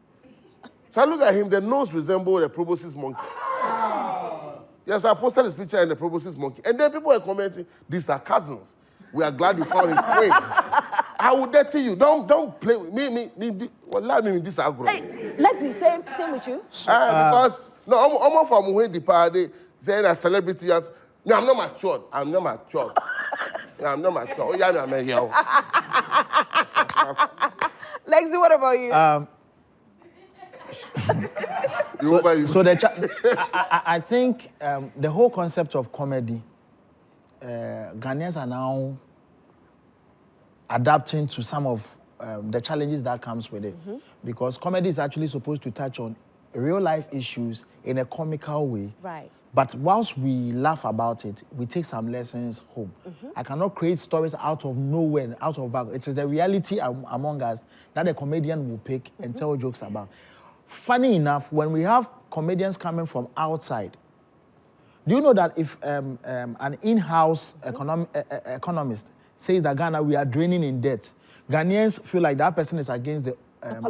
So I look at him, the nose resembles a proboscis monkey. Yes, I posted his picture in the proboscis monkey. And then people are commenting, these are cousins. We are glad we found his twin. I will dirty you. Don't play with me. Well, let me this agro. Hey, Lekzy, same with you? Because, no, I'm from where the party saying a celebrity has. No, I'm not matured. I'm not matured. Oh, yeah, I'm a yo. Lekzy, what about you? So I think the whole concept of comedy, Ghanaians are now adapting to some of the challenges that comes with it. Because comedy is actually supposed to touch on real life issues in a comical way. Right. But whilst we laugh about it, we take some lessons home. I cannot create stories out of nowhere, out of bag. It is the reality among us that a comedian will pick and tell jokes about. Funny enough, when we have comedians coming from outside, do you know that if an in-house economist says that Ghana, we are draining in debt, Ghanaians feel like that person is against the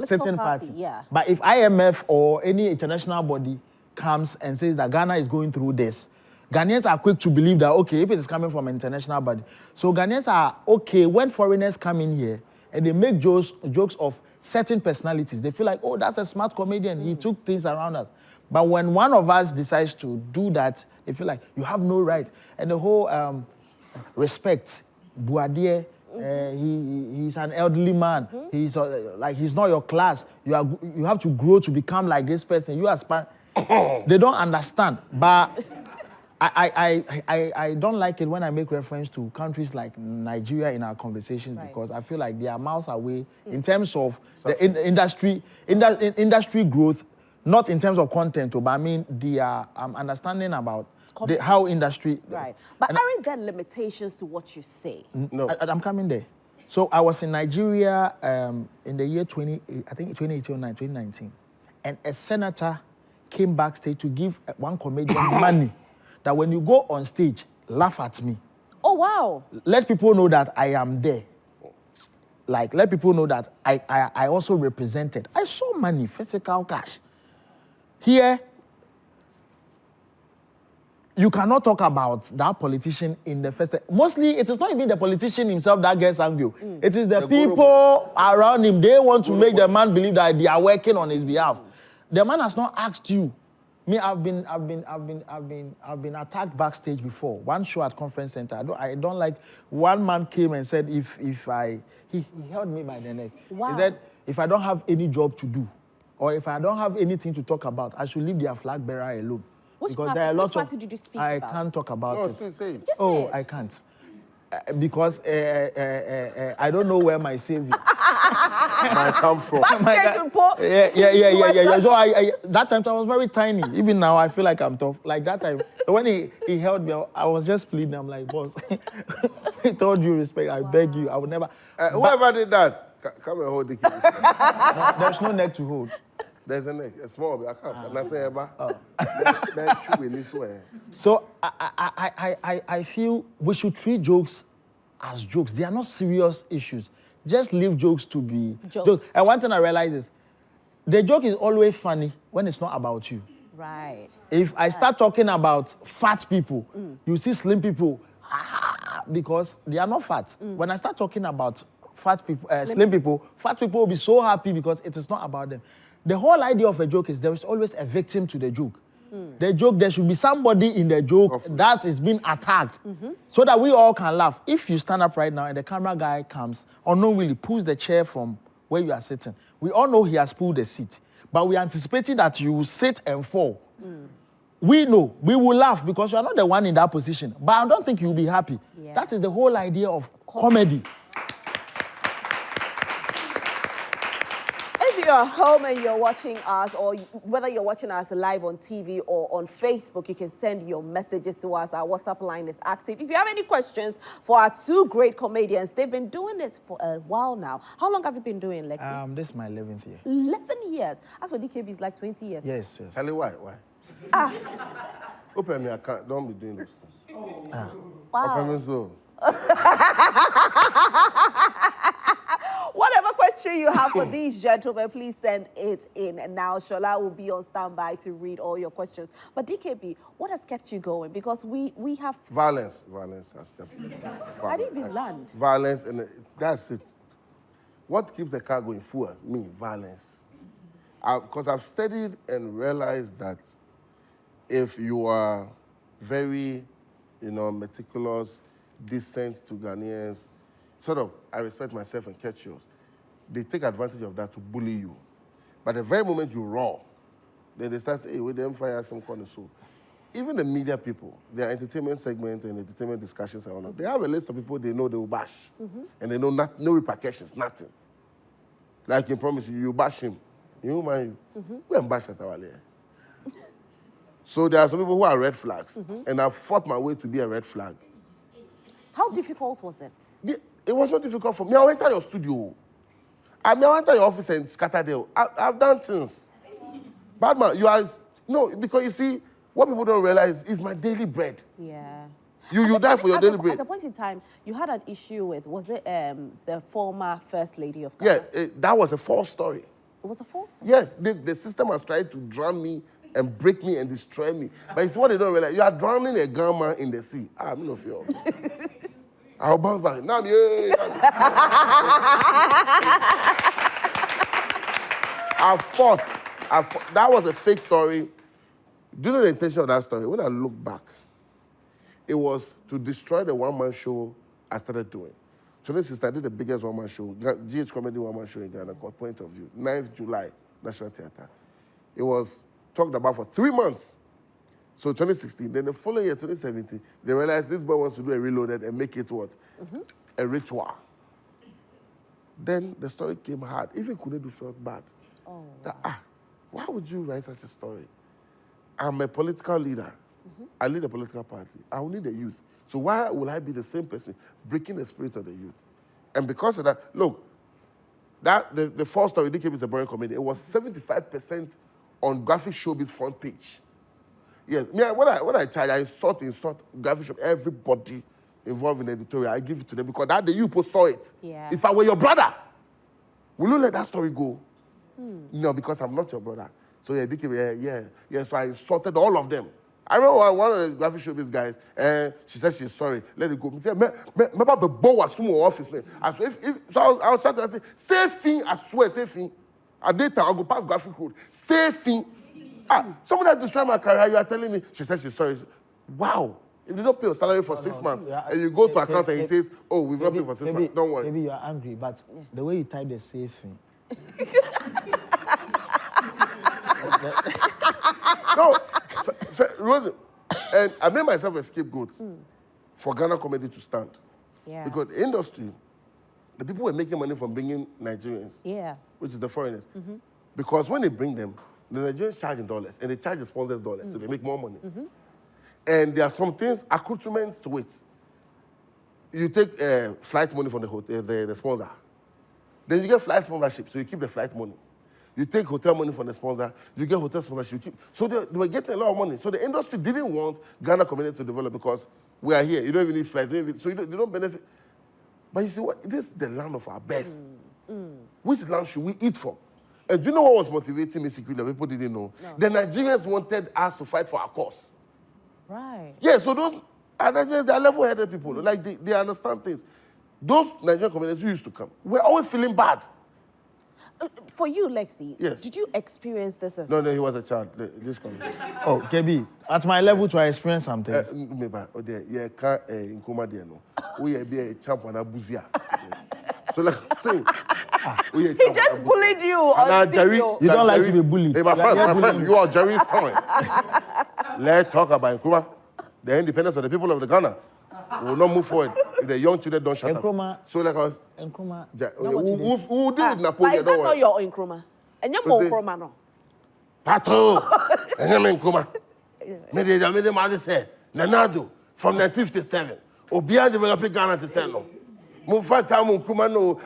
certain party. Yeah. But if IMF or any international body comes and says that Ghana is going through this, Ghanaians are quick to believe that, okay, if it is coming from an international body. So Ghanaians are okay when foreigners come in here and they make jokes of certain personalities. They feel like, oh, that's a smart comedian. He took things around us. But when one of us decides to do that, they feel like you have no right. And the whole respect, Buadie, he's an elderly man. He's like, he's not your class. You have to grow to become like this person. You aspire. They don't understand. But I don't like it when I make reference to countries like Nigeria in our conversations, because I feel like they are miles away in terms of the industry growth, not in terms of content, but I mean the understanding about how industry. Right. But aren't there limitations to what you say? No. I'm coming there. So I was in Nigeria in the year 2019, and a senator came backstage to give one comedian money that when you go on stage, laugh at me. Oh, wow. Let people know that I am there. Like, let people know that I also represented. I saw money, physical cash. Here, you cannot talk about that politician in the first. Mostly, it is not even the politician himself that gets angry. It is the people around him. They want to make the man believe that they are working on his behalf. The man has not asked you. Me, I've been attacked backstage before. One show at Conference Center. I don't like. One man came and said he held me by the neck. Wow. He said if I don't have any job to do, or if I don't have anything to talk about, I should leave their flag bearer alone. Which because there are lots party of. did you speak I about? can't talk about it. Still say it. Oh, I can't. Because I don't know where my savior I come from. Yeah. So that time I was very tiny. Even now I feel like I'm tough. Like that time when he held me, I was just pleading. I'm like, boss, with all due respect, I beg you, I would never. Whoever did that, come and hold the key. There's no neck to hold. There's a neck, a small bit. I can't say about. So I feel we should treat jokes as jokes. They are not serious issues. Just leave jokes to be jokes. And one thing I realize is the joke is always funny when it's not about you. Right. If I start talking about fat people, you see slim people, because they are not fat. When I start talking about fat people, slim people, fat people will be so happy because it is not about them. The whole idea of a joke is there is always a victim to the joke. The joke, there should be somebody in the joke that is being attacked so that we all can laugh. If you stand up right now and the camera guy comes, unknowingly pulls the chair from where you are sitting, we all know he has pulled the seat, but we are anticipating that you will sit and fall. We know, we will laugh because you are not the one in that position, but I don't think you will be happy. Yeah. That is the whole idea of comedy. you're home and you're watching us, or whether you're watching us live on TV or on Facebook, you can send your messages to us. Our WhatsApp line is active. If you have any questions for our two great comedians, they've been doing this for a while now. How long have you been doing, Lekzy? This is my 11th year. 11 years. As for DKB, it's like 20 years. Yes, yes. Tell you why? Open your account. Don't be doing this. Wow. Open so. Whatever question you have for these gentlemen, please send it in. And now Shola will be on standby to read all your questions. But DKB, what has kept you going? Because we have... Violence. Violence has kept me. I didn't even land. Violence, and that's it. What keeps the car going forward? Me, violence. Because I've studied and realized that if you are very, meticulous, decent to Ghanaians, sort of, I respect myself and catch yours, they take advantage of that to bully you. But the very moment you raw, then they start saying, hey, with them fire some kind of so. Even the media people, their entertainment segments and entertainment discussions and all that, they have a list of people they know they will bash. And they know no repercussions, nothing. Like you promise you bash him. You mind you. Go and bash at our layer. So there are some people who are red flags. And I've fought my way to be a red flag. How difficult was it? It was not difficult for me. I went to your studio. I went to your office and scattered there. I've done things. Bad man, you are... No, because you see, what people don't realize is my daily bread. Yeah. You die for your daily bread. At a point in time, you had an issue with, was it the former First Lady of Ghana? Yeah, that was a false story. It was a false story? Yes, the system has tried to drown me and break me and destroy me. But it's what they don't realize. You are drowning a Ghana in the sea. I'm not fear. I'll bounce back. Now, I fought. That was a fake story. Do you know the intention of that story? When I look back, it was to destroy the one-man show I started doing. 26, I did the biggest one-man show, GH Comedy one-man show in Ghana called Point of View, 9th July, National Theatre. It was talked about for 3 months. So 2016, then the following year, 2017, they realized this boy wants to do a reloaded and make it what? A ritual. Then the story came hard. Even Kunedu felt bad. Oh, that, why would you write such a story? I'm a political leader. I lead a political party. I will need the youth. So why will I be the same person breaking the spirit of the youth? And because of that, look, the first story, DKB is a boring comedy. It was 75% on Graphic Showbiz front page. Yes, when I charge, I insult graphic shop, everybody involved in the editorial. I give it to them because that day you post saw it. Yeah. If I were your brother, will you let that story go? No, because I'm not your brother. So yeah, DKB, yeah. So I insulted all of them. I remember one of the graphic showbiz guys, she said she's sorry. Let it go. Me say, remember the boy was from my office. So I was trying to say thing, I swear, say thing. At that time, I go past graphic road. Say thing. Somebody has destroyed my career. You are telling me. She said she's sorry. Wow. If they don't pay your salary for 6 months, and you go to account and he says, oh, we've not paid for 6 months, don't worry. Maybe you are angry, but the way you type the safe thing. No, Rosie, and I made myself a scapegoat for Ghana comedy to stand. Yeah. Because the industry, the people were making money from bringing Nigerians, which is the foreigners. Because when they bring them, the Nigerians charge in dollars, and they charge the sponsors dollars, so they make more money. And there are some things, accoutrements to it. You take flight money from the hotel, the sponsor. Then you get flight sponsorship, so you keep the flight money. You take hotel money from the sponsor, you get hotel sponsorship. So they were getting a lot of money. So the industry didn't want Ghana community to develop because we are here. You don't even need flights. So you don't benefit. But you see what? This is the land of our birth. Which land should we eat from? And do you know what was motivating me secretly that people didn't know? No. The Nigerians wanted us to fight for our cause. Right. Yeah, so those are Nigerians, they are level-headed people. Like, they understand things. Those Nigerian communities who used to come, we're always feeling bad. For you, Lekzy, yes. Did you experience this as No, he was a child. This community. Oh, KB, at my level, to experience something. Yeah, can't Nkuma there, no. We be a champ on Abuzia. So, like, say, he just bullied you on Jerry, you don't like to be bullied. Hey, my friend, you are Jerry's son. Let's talk about Nkuma, the independence of the people of the Ghana. We will not move forward if the young children don't shut up. So like us, Nkrumah, who did Napoleon? Is that not your Nkrumah? And you're more Romano. Patron, and I'm in coma. Maybe the say, Nanado, from 1957, Obia developing Ghana to send no. First time Kumano.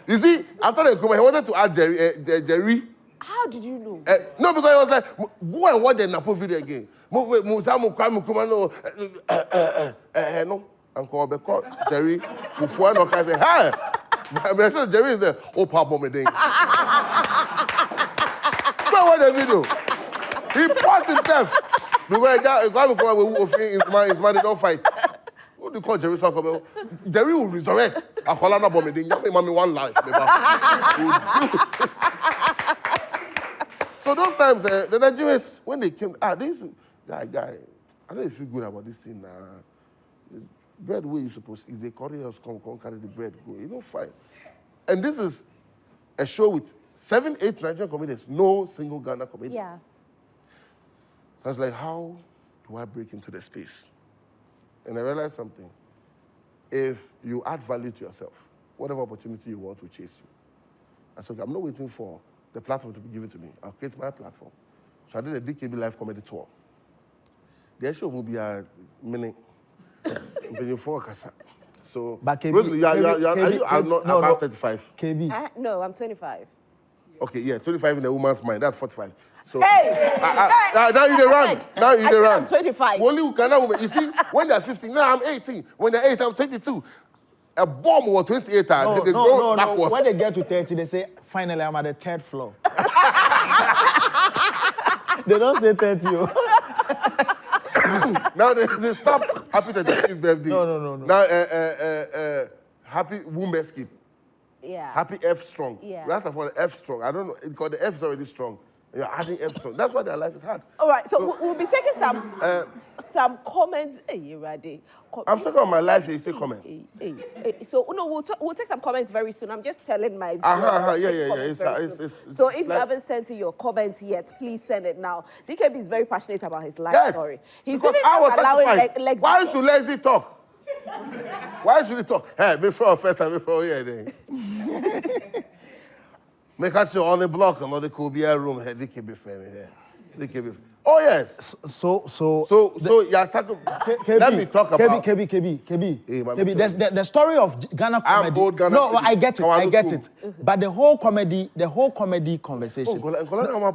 You see, after the Kuma, he wanted to add Jerry. How did you know? No, because I was like, go and watch the Napo video again. Musamu Kumano. No, Uncle Beko, Jerry, Mufuano, I say, hi. I'm sure Jerry is there. Oh, Papa, me ding. Go watch the video. He paused himself. Because his man don't fight. What do you call Jerry? Jerry will resurrect. I call him about me. They give me one life. So those times, the Nigerians, when they came, this guy, I don't feel good about this thing. This bread where you supposed is the couriers come carry the bread go. You know, fine. And this is a show with 7, 8 Nigerian comedians, no single Ghana comedian. Yeah. So I was like, how do I break into the space? And I realized something. If you add value to yourself, whatever opportunity you want to chase you. I said, okay, I'm not waiting for the platform to be given to me. I'll create my platform. So I did a DKB live comedy tour. The show will be a minute. So, but KB, Roselyn, you are not about 35. KB. No, I'm 25. Okay, yeah, 25 in a woman's mind. That's 45. So, Hey! now you run. Now you run. I'm 25. Only Ghana women. You see, when they're 15, now I'm 18. When they're 8, I'm 22. A bomb was 28. No. When they get to 30, they say, finally, I'm at the 3rd floor. They don't say 30. Now they stop happy 35th birthday. No. Now, happy women's skip. Yeah. Happy F strong. Yeah. That's for the F strong. I don't know. Because the F is already strong. You're adding F strong. That's why their life is hard. All right, so we'll be taking some comments. Hey, ready? I'm talking about my life. You say comments. So we'll take some comments very soon. I'm just telling my viewers. So if you haven't sent in your comments yet, please send it now. DKB is very passionate about his life story. He's because even I was allowing Lekzy. Why should Lekzy talk? Why should he talk? Hey, before first time, before then. Make sure on the block, another could be a room. Hey, DKB family here. DKB. Oh yes. So yeah. Let me talk about KB. The story of Ghana comedy. I get it. But the whole comedy conversation.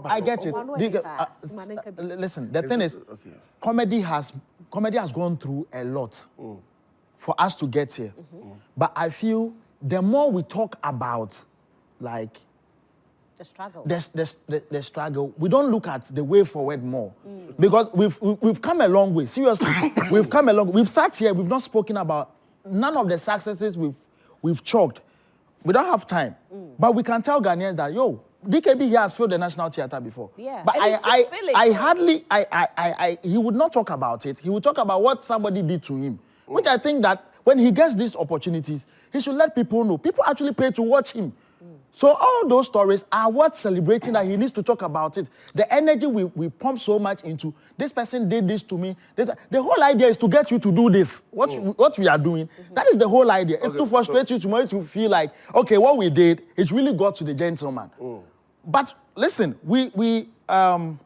I get it. Listen, the thing is, comedy has gone through a lot for us to get here. But I feel the more we talk about, like, the struggle. The struggle. We don't look at the way forward more. Because we've come a long way. Seriously, we've come a long way. We've sat here, we've not spoken about none of the successes we've chalked. We don't have time. But we can tell Ghanaians that, DKB here has filled the National Theatre before. Yeah. But he would not talk about it. He would talk about what somebody did to him. Which I think that when he gets these opportunities, he should let people know. People actually pay to watch him. So all those stories are worth celebrating that he needs to talk about it. The energy we pump so much into, this person did this to me. The whole idea is to get you to do this. What we are doing, that is the whole idea. It's to frustrate you, to make you feel like, okay, what we did, it really got to the gentleman. But listen, we've come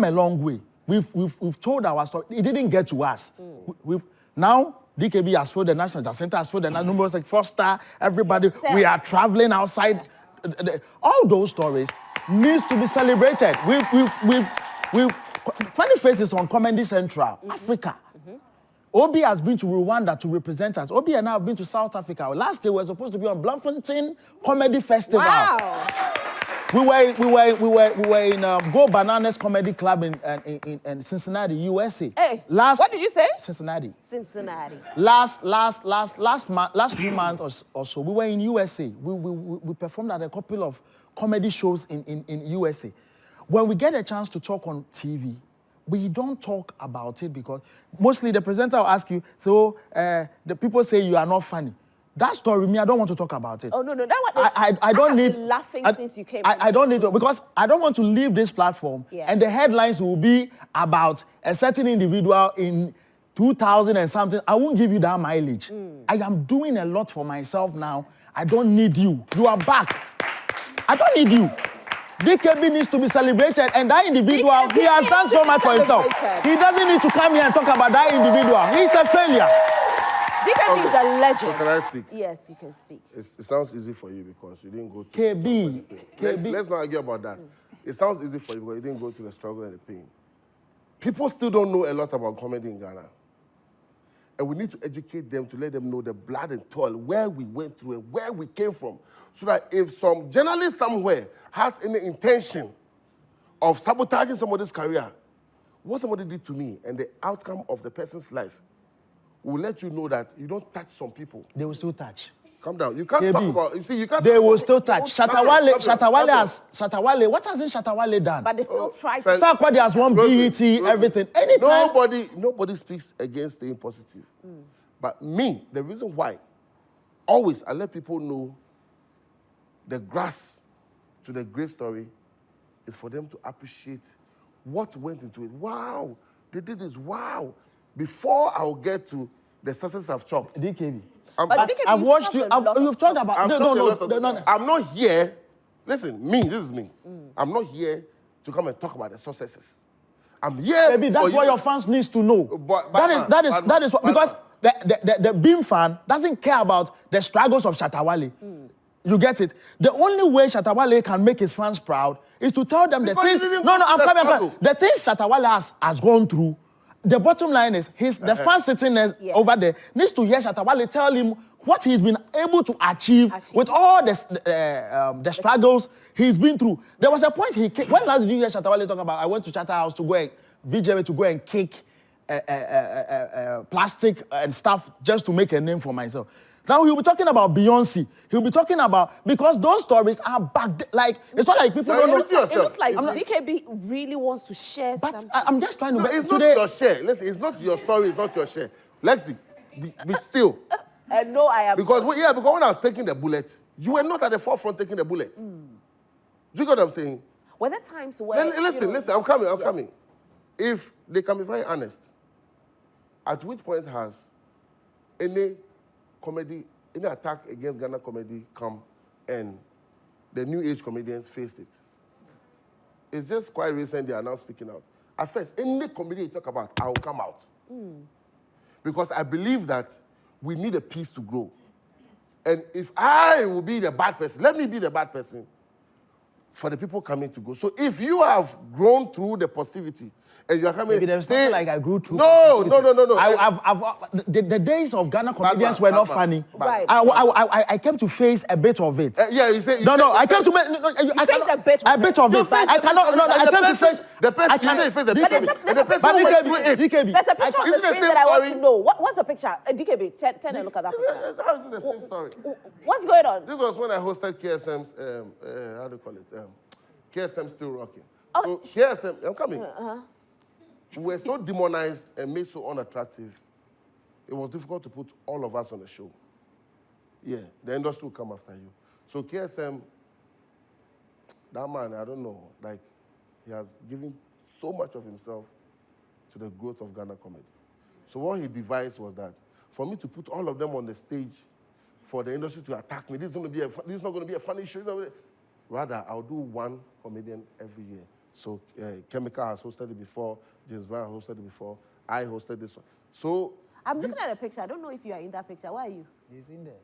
a long way. We've told our story. It didn't get to us. Now, DKB has filled the National Center, has filled the numbers like Foster, everybody. We are traveling outside. All those stories needs to be celebrated. We've Funny Faces on Comedy Central, Africa. Obi has been to Rwanda to represent us. Obi and I have been to South Africa. Last year we were supposed to be on Bloemfontein Comedy Festival. Wow. We were in Go Bananas Comedy Club in Cincinnati, USA. Hey, what did you say? Cincinnati. Cincinnati. Last 2 months or so, we were in USA. We performed at a couple of comedy shows in USA. When we get a chance to talk on TV, we don't talk about it because mostly the presenter will ask you, so the people say you are not funny. That story, me, I don't want to talk about it. Oh, no. That one, I don't need... been laughing since you came. I don't need to, because I don't want to leave this platform and the headlines will be about a certain individual in 2000 and something. I won't give you that mileage. I am doing a lot for myself now. I don't need you. You are back. I don't need you. DKB needs to be celebrated, and that individual, he has done so much for himself. He doesn't need to come here and talk about that individual. He's a failure. DKB is a legend. So can I speak? Yes, you can speak. It sounds easy for you because you didn't go to KB. Let's not argue about that. It sounds easy for you because you didn't go through the struggle and the pain. People still don't know a lot about comedy in Ghana. And we need to educate them to let them know the blood and toil, where we went through and where we came from. So that if some journalist somewhere has any intention of sabotaging somebody's career, what somebody did to me and the outcome of the person's life will let you know that you don't touch some people. They will still touch. Calm down. You can't talk about, you see, you can't. They will still touch. Shatawale, what hasn't Shatawale done? But they still try to. Sarkodie has won BET, everything. Anytime. Nobody speaks against staying positive. But me, the reason why, always I let people know the grass to the great story is for them to appreciate what went into it. Wow, they did this, wow. Before I'll get to the success I've chopped. DKB. I've watched you. You've talked about. No. I'm not here. Listen, this is me. I'm not here to come and talk about the successes. I'm here. Maybe that's what your fans needs to know. That is what, because the Beam fan doesn't care about the struggles of Shatawale. You get it? The only way Shatawale can make his fans proud is to tell them the things. I'm coming. The things Shatawale has gone through. The bottom line is, the fan sitting over there needs to hear Shatawale tell him what he's been able to achieve with all the struggles he's been through. There was a point he came, when last did you hear Shatawale talk about, I went to Charterhouse to go and, VJ to go and kick plastic and stuff just to make a name for myself. Now he'll be talking about Beyonce. He'll be talking about, because those stories are back, like, it's not like people don't know. It looks like DKB really wants to share something. I'm just trying to make it's today. Not your share. Listen, it's not your story, it's not your share. Lekzy, be still. No, I am. Because when I was taking the bullet, you were not at the forefront taking the bullet. Do you get what I'm saying? Were there times where... Listen, I'm coming. If they can be very honest, at which point has any attack against Ghana comedy come and the new age comedians faced it? It's just quite recent they are now speaking out. At first, any comedy you talk about, I will come out. Because I believe that we need a piece to grow. And if I will be the bad person, let me be the bad person for the people coming to go. So if you have grown through the positivity, and you are coming... Maybe there's nothing like I grew through... No. The days of Ghana comedians were not funny. Right. I came to face a bit of it. You say... I came to... I faced a bit of it. I cannot... I came to face... The person... You say you face the bit of it. DKB. There's a picture on the screen that I want to know. What's the picture? DKB, turn and look at that picture. How is it the same story? What's going on? This was when I hosted KSM's... how do you call it? KSM Still Rocking. So KSM... I'm coming. We were so demonized and made so unattractive, it was difficult to put all of us on the show. Yeah, the industry will come after you. So KSM, that man, I don't know, like, he has given so much of himself to the growth of Ghana comedy. So what he devised was that for me to put all of them on the stage for the industry to attack me, this is not going to be a funny show. Rather, I'll do one comedian every year. So Chemical has hosted it before, James Brown hosted it before, I hosted this one. So I'm looking at a picture. I don't know if you are in that picture. Why are you? He's in there.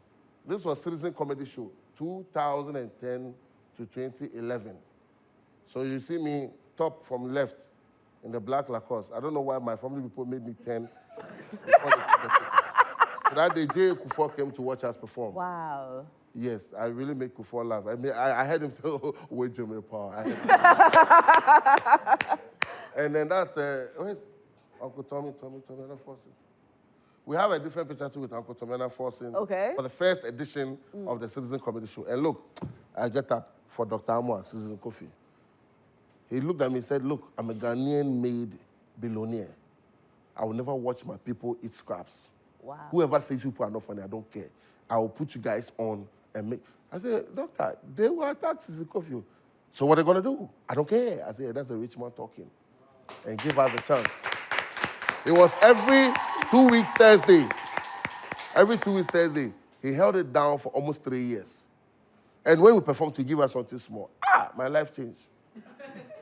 This was Citizen Comedy Show, 2010 to 2011. So you see me top from left in the black Lacoste. I don't know why my family people made me 10. So that day, Jay Kufuor came to watch us perform. Wow. Yes, I really make Kufuor laugh. I mean, I heard him say, "Oh, wait, Jimmy Power." And then that's where's Uncle Tommy Forson. We have a different picture too with Uncle Tommy Forson. Okay. For the first edition of the Citizen Comedy Show. And look, I get up for Dr. Amwa, Citizen Coffee. He looked at me and said, "Look, I'm a Ghanaian-made billionaire. I will never watch my people eat scraps. Wow. Whoever says people are not funny, I don't care. I will put you guys on and make..." I said, "Doctor, they will attack Citizen Coffee. So what are they going to do? I don't care." I said, "That's a rich man talking. And give us a chance." It was every 2 weeks Thursday. Every 2 weeks Thursday. He held it down for almost 3 years. And when we perform to give us something small, my life changed.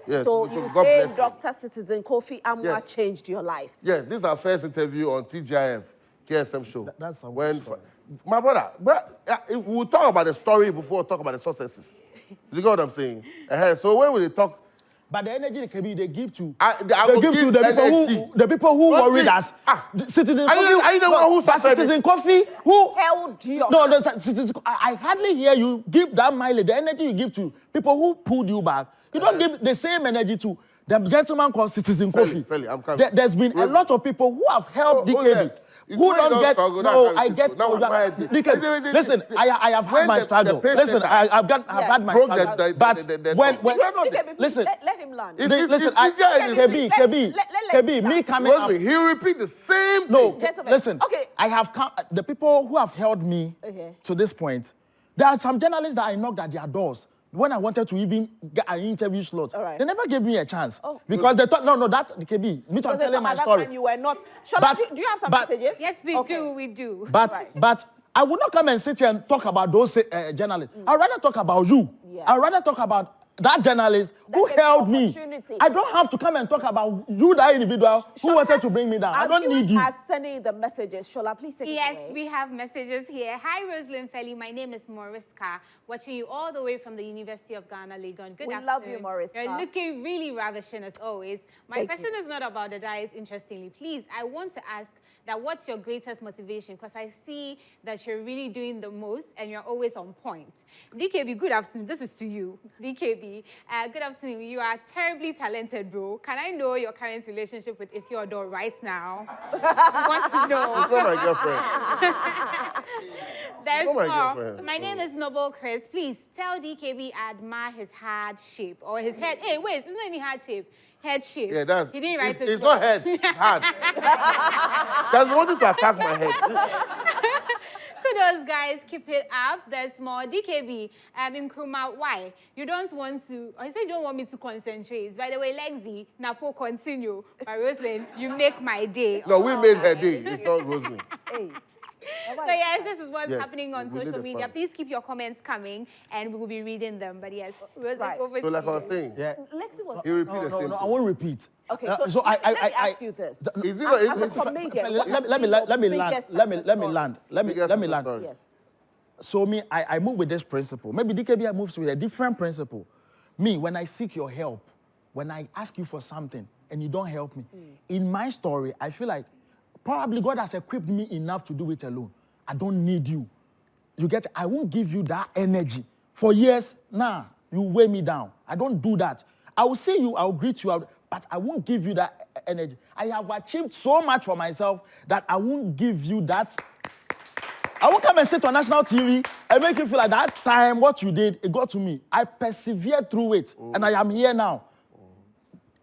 Yes, So because you God say bless him. Dr. Citizen Kofi Amwa Yes. changed your life. Yes, this is our first interview on TGIF, KSM show. That's a when good story. my brother, we'll talk about the story before we talk about the successes. You get what I'm saying? So when we talk, But the energy they give to, I they will give to energy. the people who What worried thing? us. Citizen Are you Coffee, the one who but suffered Citizen it? Coffee, who held you? No, Citizen, I hardly hear you give that mileage, the energy you give to people who pulled you back. You don't give the same energy to the gentleman called Citizen Coffee. Felli, I'm coming. There's been a lot of people who have helped DKB. yeah. Who don't get, struggle, no, I get, now, DKB, listen, I have had my struggle. Listen, I've had my struggle. But when, listen, let him land. Listen, KB, me coming up. He'll repeat the same thing. No, listen, Okay. I have come, the people who have held me to this point, there are some journalists that I knocked at their doors when I wanted to even get an interview slot. All right. They never gave me a chance. Because they thought, no, that's the KB. Me too, I'm telling my story. Time you were not. Do you have some but- messages? Yes, we do. We do. But I would not come and sit here and talk about those journalists. I'd rather talk about you. Yeah. I'd rather talk about that journalist who gave you held me. opportunity. I don't have to come and talk about you, that individual who wanted to bring me down. I don't need you. Are sending the messages. Shola, please take it Yes, away. we have messages here. Hi, Roselyn Felli. My name is Mariska, watching you all the way from the University of Ghana, Legon. Good We afternoon. love you, Mariska. You're looking really ravishing as always. My Thank question is not about the diet, interestingly. Please, I want to ask that what's your greatest motivation? Because I see that you're really doing the most and you're always on point. DKB, good afternoon. This is to you. DKB, good afternoon. You are terribly talented, bro. Can I know your current relationship with Ifeodor right now? I want to know. It's not my girlfriend. There's Oh my more. girlfriend. My name is Noble Chris. Please tell DKB I admire his hard shape or his head. Hey, wait, it's not even hard shape. Head shape. Yeah, that's. He didn't write it. It's not head. It's hard. That's wanting to attack my head. So those guys, keep it up. There's more. DKB, in Nkrumah, why? You don't want to, I say you don't want me to concentrate. By the way, Lekzy, Napo continue. But Roselyn, you make my day. No, we made her day. It's not Roselyn. Hey. So yes, this is what's Yes, happening on we did social the media. fun. Please keep your comments coming and we will be reading them. But yes, Roselyn, Right. over So like I to was you. saying, Yeah. Lexi was. he repeat the No, same I thing. won't repeat. Okay, So so I let me ask you this. Is it As a is it- comedian, what has let been me your land. biggest Let me success story? land. Let me Biggest land. story. Yes. So me, I move with this principle. Maybe DKB moves with a different principle. Me, when I seek your help, when I ask you for something and you don't help me, in my story, I feel like probably God has equipped me enough to do it alone. I don't need you. You get, I won't give you that energy. For years, you weigh me down. I don't do that. I will see you, I will greet you, but I won't give you that energy. I have achieved so much for myself that I won't give you that. I won't come and sit on national TV and make you feel like that time, what you did, it got to me. I persevered through it, and I am here now.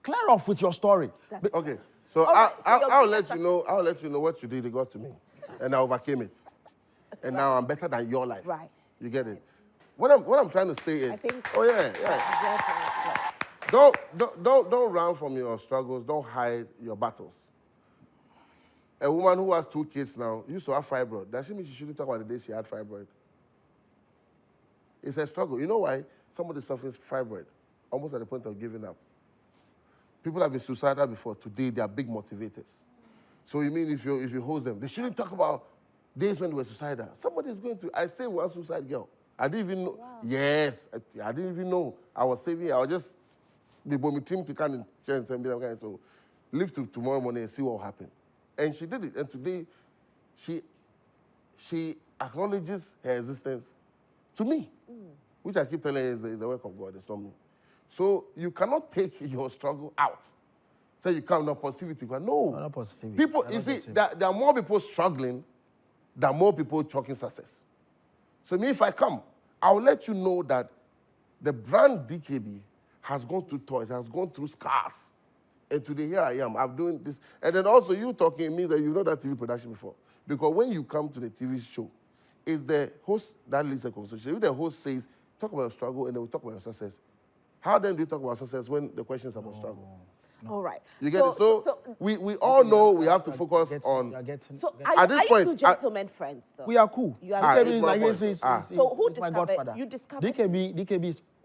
Clear off with your story. Okay. So All right, so your I'll biggest let you know. I'll let you know what you did. It got to me, and I overcame it. And now I'm better than your life. Right. You get it. What I'm trying to say is. I think. Oh yeah. Don't run from your struggles. Don't hide your battles. A woman who has 2 kids now used to have fibroid. Does she mean she shouldn't talk about the day she had fibroid? It's a struggle. You know why? Somebody suffers fibroid, almost at the point of giving up. People have been suicidal before. Today, they are big motivators. So you mean if you host them, they shouldn't talk about days when they were suicidal. Somebody is going to. I saved one suicide girl. I didn't even know. Wow. Yes, I didn't even know. I was saving. I was just the team to kind of change and be like, so live to tomorrow morning and see what will happen. And she did it. And today, she acknowledges her existence to me, which I keep telling her is the work of God. It's not me. So you cannot take your struggle out. Say you can't have positivity. No. Not positivity. People, you see, there are more people struggling than more people chalking success. So me, if I come, I'll let you know that the brand DKB has gone through toys, has gone through scars. And today, here I am. I'm doing this. And then also, you talking means that you've not done TV production before. Because when you come to the TV show, it's the host that leads the conversation. If the host says, talk about your struggle, and then we talk about your success. How then do you talk about success when the question is about struggle? All right. You get it? So we all know we have to focus on... So at this are point, you two gentlemen friends, though? We are cool. You are DKB very is like So who he's my discovered? godfather. You discovered?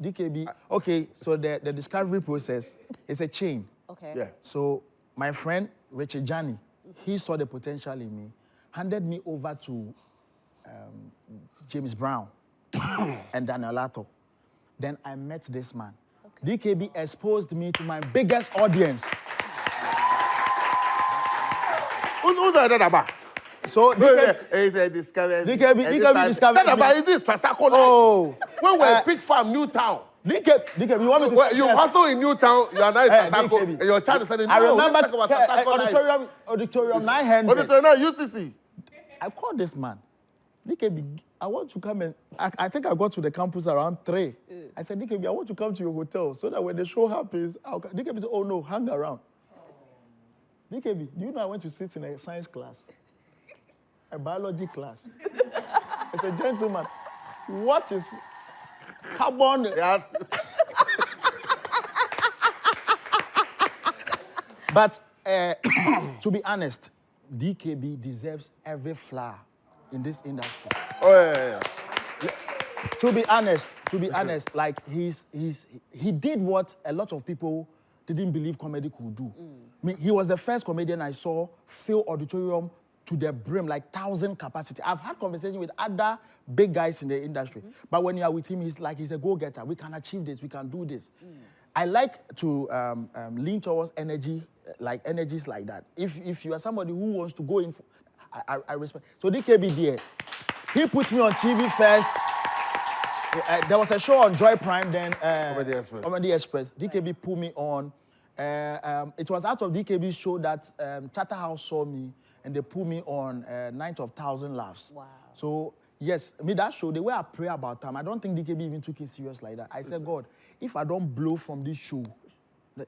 DKB. Okay, so the discovery process is a chain. Okay. Yeah. So my friend Richard Jani, he saw the potential in me, handed me over to James Brown and Daniel Lato. Then I met this man. Okay. DKB exposed me to my biggest audience. Who's that about? So DKB discovered. DKB discovered. That about this Pasako. Oh, when we're Big Farm, Newtown. DKB, you want me to? You hustle in Newtown. You are not in Pasako, and your child is saying, I remember auditorium 900. Auditorium UCC. I called this man. DKB, I want to come and I think I got to the campus around 3. I said, DKB, I want to come to your hotel so that when the show happens, DKB said, oh no, hang around. DKB, do you know I went to sit in a science class, a biology class? I said, gentlemen, what is carbon? Yes. But to be honest, DKB deserves every flower in this industry. Oh yeah. To be honest, like he did what a lot of people didn't believe comedy could do. I mean, he was the first comedian I saw fill auditorium to the brim, like 1,000 capacity. I've had conversations with other big guys in the industry, but when you are with him, he's a go-getter. We can achieve this, we can do this. I like to lean towards energy, like energies like that. If you are somebody who wants to go in, I respect. So DKB there, he put me on TV first. There was a show on Joy Prime then. Comedy Express. DKB put me on. It was out of DKB's show that Charterhouse saw me and they put me on Night of 1,000 Laughs. Wow. So yes, that show, the way I pray about time, I don't think DKB even took it serious like that. I said, God, if I don't blow from this show,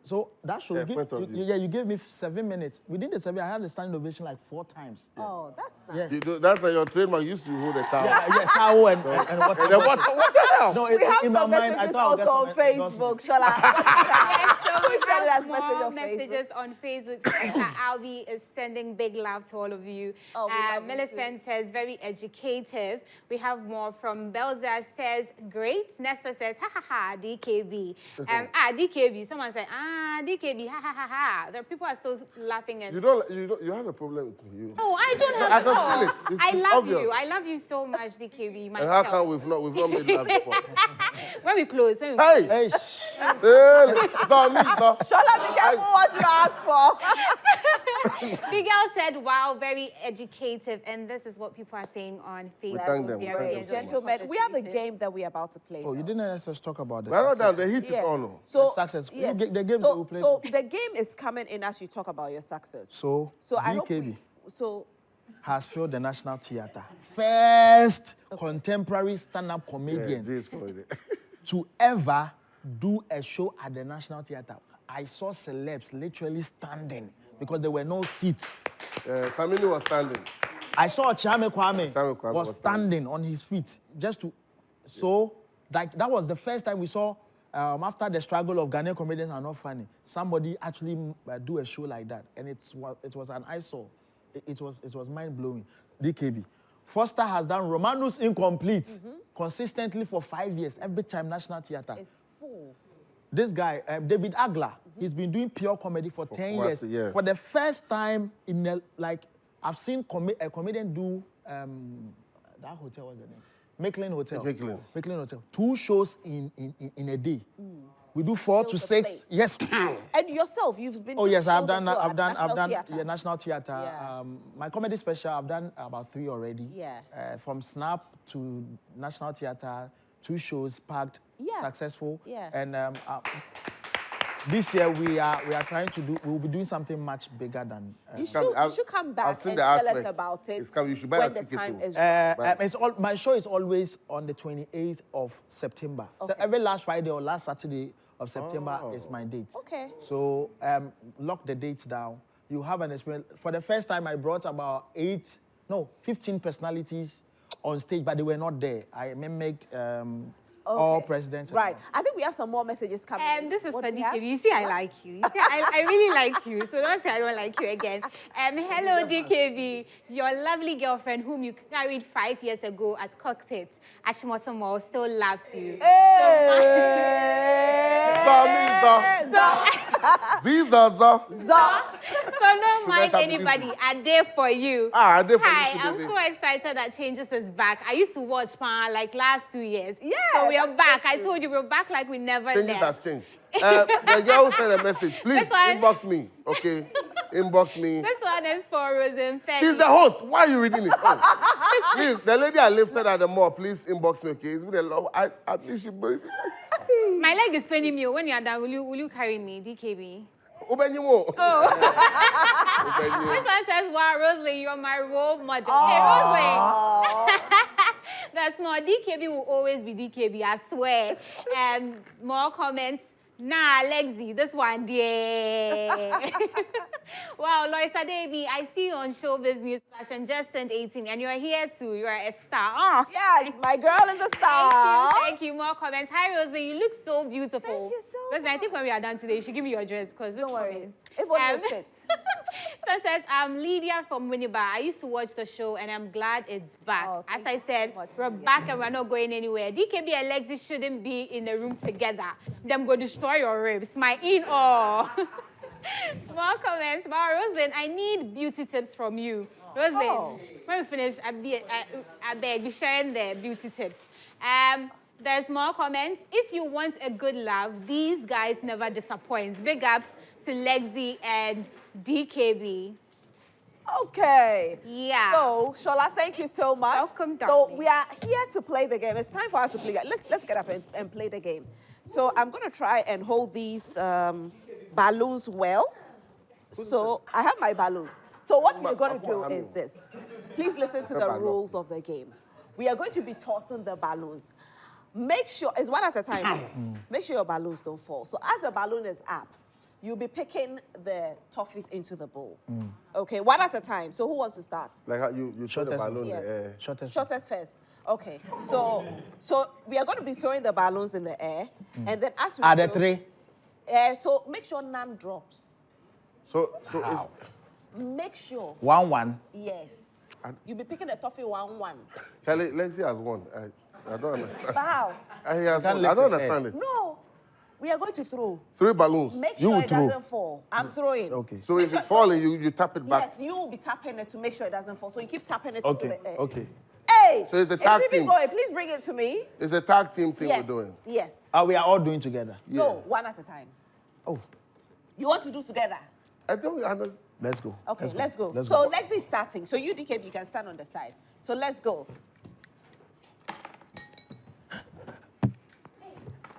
so that show, you gave me 7 minutes. Within the 7, I had a standing ovation like 4 times. Yeah. Oh, that's nice. Yeah. That's like your trademark. You used to hold a towel. Yeah, towel and what the hell? No, we have in some my mind, messages also on Facebook. More messages on Facebook. Albie is sending big love to all of you. Oh, Millicent says, very educative. We have more from Belza says, great. Nesta says, ha ha ha, DKB. DKB. Someone said, DKB, ha ha ha ha. There people are still laughing at you have a problem with me. Oh, I don't have I can feel it. I love you. I love you so much, DKB. And how come we've not made love before? When we close, Hey! Shola, be careful what you ask for. The girl said, wow, very educative. And this is what people are saying on Facebook. We thank them. Gentlemen, we have a game that we're about to play. Oh, you didn't let us talk about this. The heat is on. So, success. Yes. The game so, we play. So the game is coming in as you talk about your success. So DKB has filled the National Theatre. First contemporary stand-up comedian to ever do a show at the National Theatre. I saw celebs literally standing because there were no seats. Samini was standing. I saw Chiame Kwame was standing on his feet just to. So that was the first time we saw. After the struggle of Ghanaian comedians are not funny, somebody actually do a show like that, and it was an eyesore. It was mind blowing. DKB. Foster has done Romanus Incomplete consistently for 5 years. Every time National Theatre. It's full. This guy, David Agler, he's been doing pure comedy for 10 years. Yeah. For the first time in I've seen a comedian do that hotel. What's the name? Maclean Hotel. Maclean Hotel. 2 shows in a day. We do 4 to 6. Yes. And yourself, you've been. Oh yes, I've done National Theatre. Yeah. My comedy special, I've done about 3 already. Yeah. From Snap to National Theatre, 2 shows packed, successful. Yeah. And this year we are trying to do. We'll be doing something much bigger than. You should come back and tell us about it. You should buy when the time is right. My show is always on the 28th of September. Okay. So every last Friday or last Saturday of September is my date. Okay. So lock the dates down. You have an experience. For the first time, I brought about 15 personalities on stage, but they were not there. I mimicked all presidents. Right. I think we have some more messages coming. This is What for do we have? DKB. You see, I like you. You see, I really like you. So don't say I don't like you again. Hello, DKB. Your lovely girlfriend, whom you carried 5 years ago at Cockpit at Chimoto Mall, still loves you. So don't mind anybody. I'm there for you. I'm there for Hi, you. I'm so excited that Changes is back. I used to watch like last 2 years. Yeah. So we are back. I told you we're back like we never Changes left. has changed. The girl who sent a message, please This one- inbox me, okay? Inbox me. This one is for Roselyn Felli. She's the host. Why are you reading it? Oh. Please, the lady I lifted at the mall, please inbox me, okay? It's been a long. I miss you, baby. My leg is paining me. When you're done, will you carry me, DKB? Oh. This one says, wow, Roselyn, you're my role model. Hey, Roselyn. That's more. DKB will always be DKB, I swear. More comments. Nah, Lekzy, this one, yeah. Wow, Loisa Davy, I see you on Showbiz News Fashion, just turned 18, and you're here too. You're a star. Oh. Yes, my girl is a star. Thank you. More comments. Hi, Roselyn, you look so beautiful. Thank you so Listen, I think when we are done today, you should give me your dress because this Don't worry. comment. If only it fits. So says, I'm Lydia from Winneba. I used to watch the show and I'm glad it's back. Oh, As thank I said, you so much, we're Lydia. back and we're not going anywhere. DKB and Lekzy shouldn't be in a room together. Them go destroy your ribs. My in-all. Small comments. Wow, Roselyn, I need beauty tips from you. Roselyn, when we finish, I beg, be sharing the beauty tips. There's more comments. If you want a good love, these guys never disappoint. Big ups to Lekzy and DKB. Okay. Yeah. So, Shola, thank you so much. Welcome, So darling. we are here to play the game. It's time for us to play. Let's get up and play the game. So I'm going to try and hold these balloons well. So I have my balloons. So what we're going to do is this. Please listen to the rules of the game. We are going to be tossing the balloons. Make sure, it's one at a time. Make sure your balloons don't fall. So as the balloon is up, you'll be picking the toffees into the bowl. Okay, one at a time. So who wants to start? Like how you throw the Shortest balloon in Yes. the air. Shortest first. Okay. So we are going to be throwing the balloons in the air, and then as we Are there go- three? so make sure none drops. So Make sure. 1-1. Yes. You'll be picking the toffee 1-1. Charlie, Lekzy has won. I don't understand. But how? He has can't won. I lift don't his head. understand it. No. We are going to throw. 3 balloons. Make You sure will it throw. doesn't fall. I'm throwing. Okay. So if it's falling, you tap it back. Yes, you will be tapping it to make sure it doesn't fall. So you keep tapping it Okay. into the air. Okay. Hey! So it's a tag team. Going. Please bring it to me. It's a tag team thing Yes. we're doing. Yes. We are all doing together. No, one at a time. Oh, You want to do together? I don't understand. let's go. Okay, let's go. Let's So go. Lekzy is starting. So you, DKB, you can stand on the side. So let's go.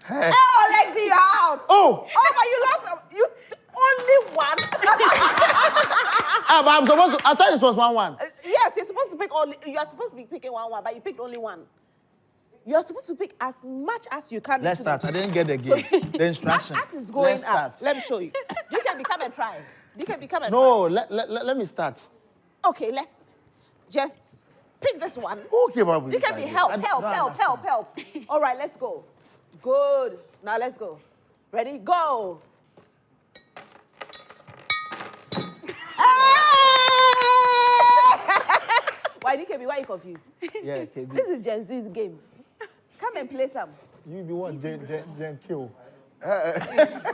Hey. Oh, Lekzy, you're out. Oh! Oh, but you lost. You only one. But I'm supposed to. I thought it was 1-1. Yes, you're supposed to pick only. You are supposed to be picking 1-1, but you picked only one. You're supposed to pick as much as you can. Let's into the start. I didn't get the game. The instructions. As it's going Let's up, start. let me show you. You can become and try. You can become and No, let me start. try. Okay, let's just pick this one. Okay, Babu. You can be help. All right, let's go. Good. Now let's go. Ready? Go. Why, DKB, why are you confused? Yeah, KB. This is Gen Z's game. Come and play some. You be what? Gen Q.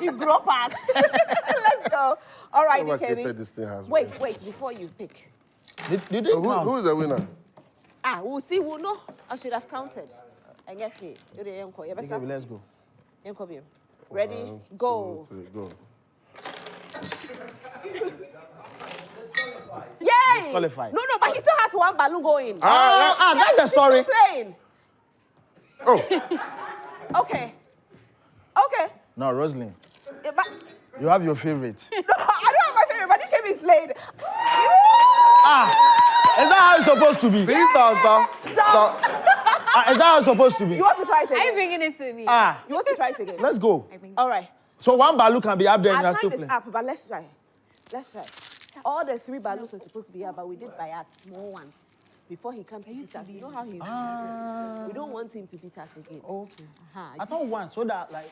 You grow past. Let's go. All right, Complicated DKB. this thing has Wait, been. wait, before you pick. Did So you count? who is the winner? We'll see. We'll know. I should have counted. And get free. DKB, let's go. Ready? 1, Go. 2, 3, go. Yay! Disqualified. No, but he still has one balloon going. That's the story. He's still playing. Oh, Okay. Okay. No, Roselyn, Yeah, but, you have your favorite. no, I don't have my favorite, but this game is played. Is that how it's supposed to be? Is these are that how it's supposed to be? You want to try it Are you again? bringing it to me? You want to try it again? Let's go. All right. So one balloon can be up there and you Our are still time is playing. up, but let's try. Let's try. All the 3 balloons were supposed to be here, but we did by a small one. before he comes to beat us. You know how he we don't want him to beat us again. Okay. I thought one, so that like...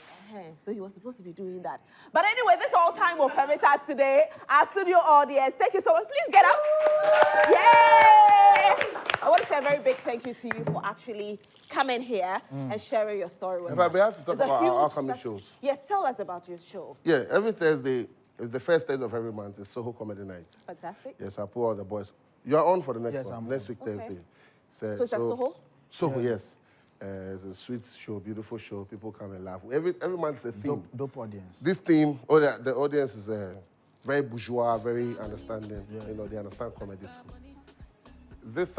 So he was supposed to be doing that. But anyway, this whole time will permit us today. Our studio audience, thank you so much. Please get up. Yay! I want to say a very big thank you to you for actually coming here and sharing your story with us. But we have to talk about our upcoming shows. Yes, tell us about your show. Yeah, every Thursday, it's the first Thursday of every month, it's Soho Comedy Night. Fantastic. Yes, I put all the boys. You're on for the next one, I'm next week, Thursday. So it's at Soho? Soho, yes. It's a sweet show, beautiful show. People come and laugh. Every month is a theme. Dope audience. This theme, the audience is very bourgeois, very understanding. You know, they understand comedy too. This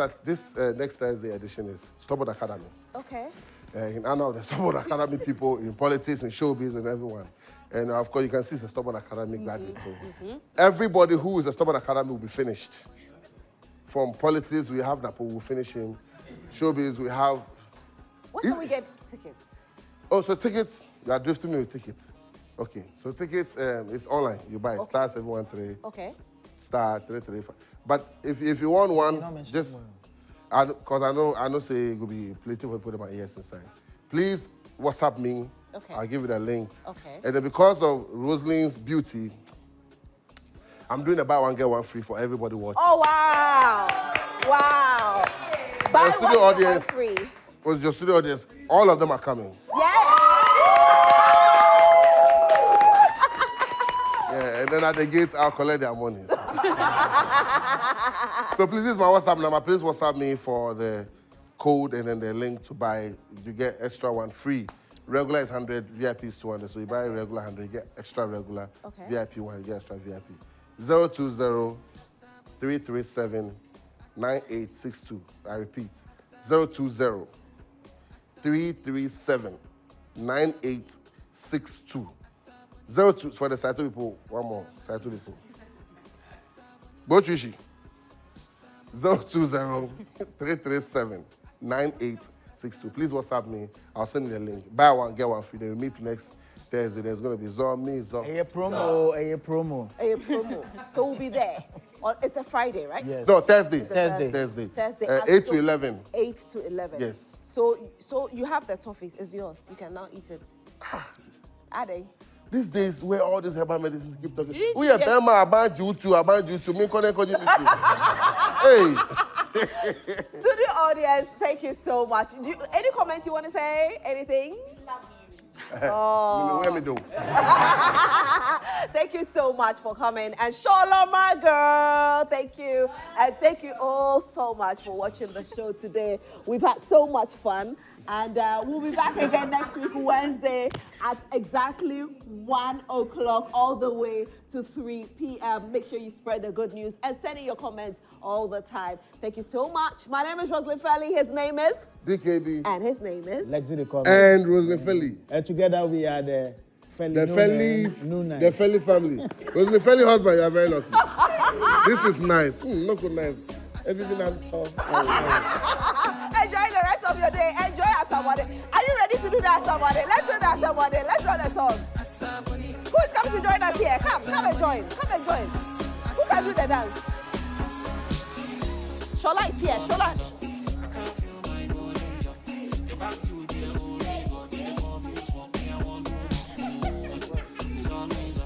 next Thursday edition is Stubborn Academy. Okay. In honor of the Stubborn Academy people in politics and showbiz and everyone. And of course, you can see it's a Stubborn Academy graduate. So everybody who is a Stubborn Academy will be finished. From politics, we have Napo, we'll finish him. Showbiz, we have... When can we get tickets? Oh, so tickets, you are drifting me with tickets. Okay, so tickets, it's online. You buy it, star 713. Okay. Star 335. But if you want one, just... Because I know say it will be plenty for put my ears inside. Please WhatsApp me. Okay. I'll give you the link. Okay. And then because of Roselyn's beauty, I'm doing a buy one, get one free for everybody watching. Oh, wow. Wow. Buy Your studio one, get one audience, free. Was your studio audience, all of them are coming. Yes. Yeah, and then at the gate, I'll collect their money. So please, this is my WhatsApp number. Please WhatsApp me for the code and then the link to buy. You get extra one free. Regular is 100, VIP is 200. So you buy regular 100, you get extra regular. Okay. VIP 1, you get extra VIP. 020 337 9862. I repeat, 020 337 9862. 02 for the Saito people. One more. Saito people. Both Rishi. 020 337 9862. Please WhatsApp me. I'll send you the link. Buy one, get one free. Then we meet next Thursday. There's going to be me, A promo. So we'll be there. It's a Friday, right? Yes. No, Thursday. Thursday. 8 to 11. 8 to 11. Yes. So you have the toffees. It's yours. You can now eat it. Are they? These days, where all these herbal medicines keep talking. Did We you are get- about you too. Me connect you too. Hey. Studio audience, thank you so much. Any comments you want to say? Anything? Let me do. Thank you so much for coming. And Shola, my girl, thank you. And thank you all so much for watching the show today. We've had so much fun. And we'll be back again next week, Wednesday, at exactly 1 o'clock, all the way to 3 p.m. Make sure you spread the good news and send in your comments all the time. Thank you so much. My name is Roselyn Felli. His name is? DKB. And his name is? Lekzy Decomic. And Roselyn Felli. And together we are the Felli. The Felli family. Roselyn Felli husband, you are very lucky. This is nice. Not so nice. Everything I'm talking. Enjoy the rest of your day. Enjoy Asabode. Are you ready to do that Asabode? Let's do that Asabode. Let's run a song. Who's coming to join us here? Come and join. Come and join. Who can do the dance? Shola is here. Shola.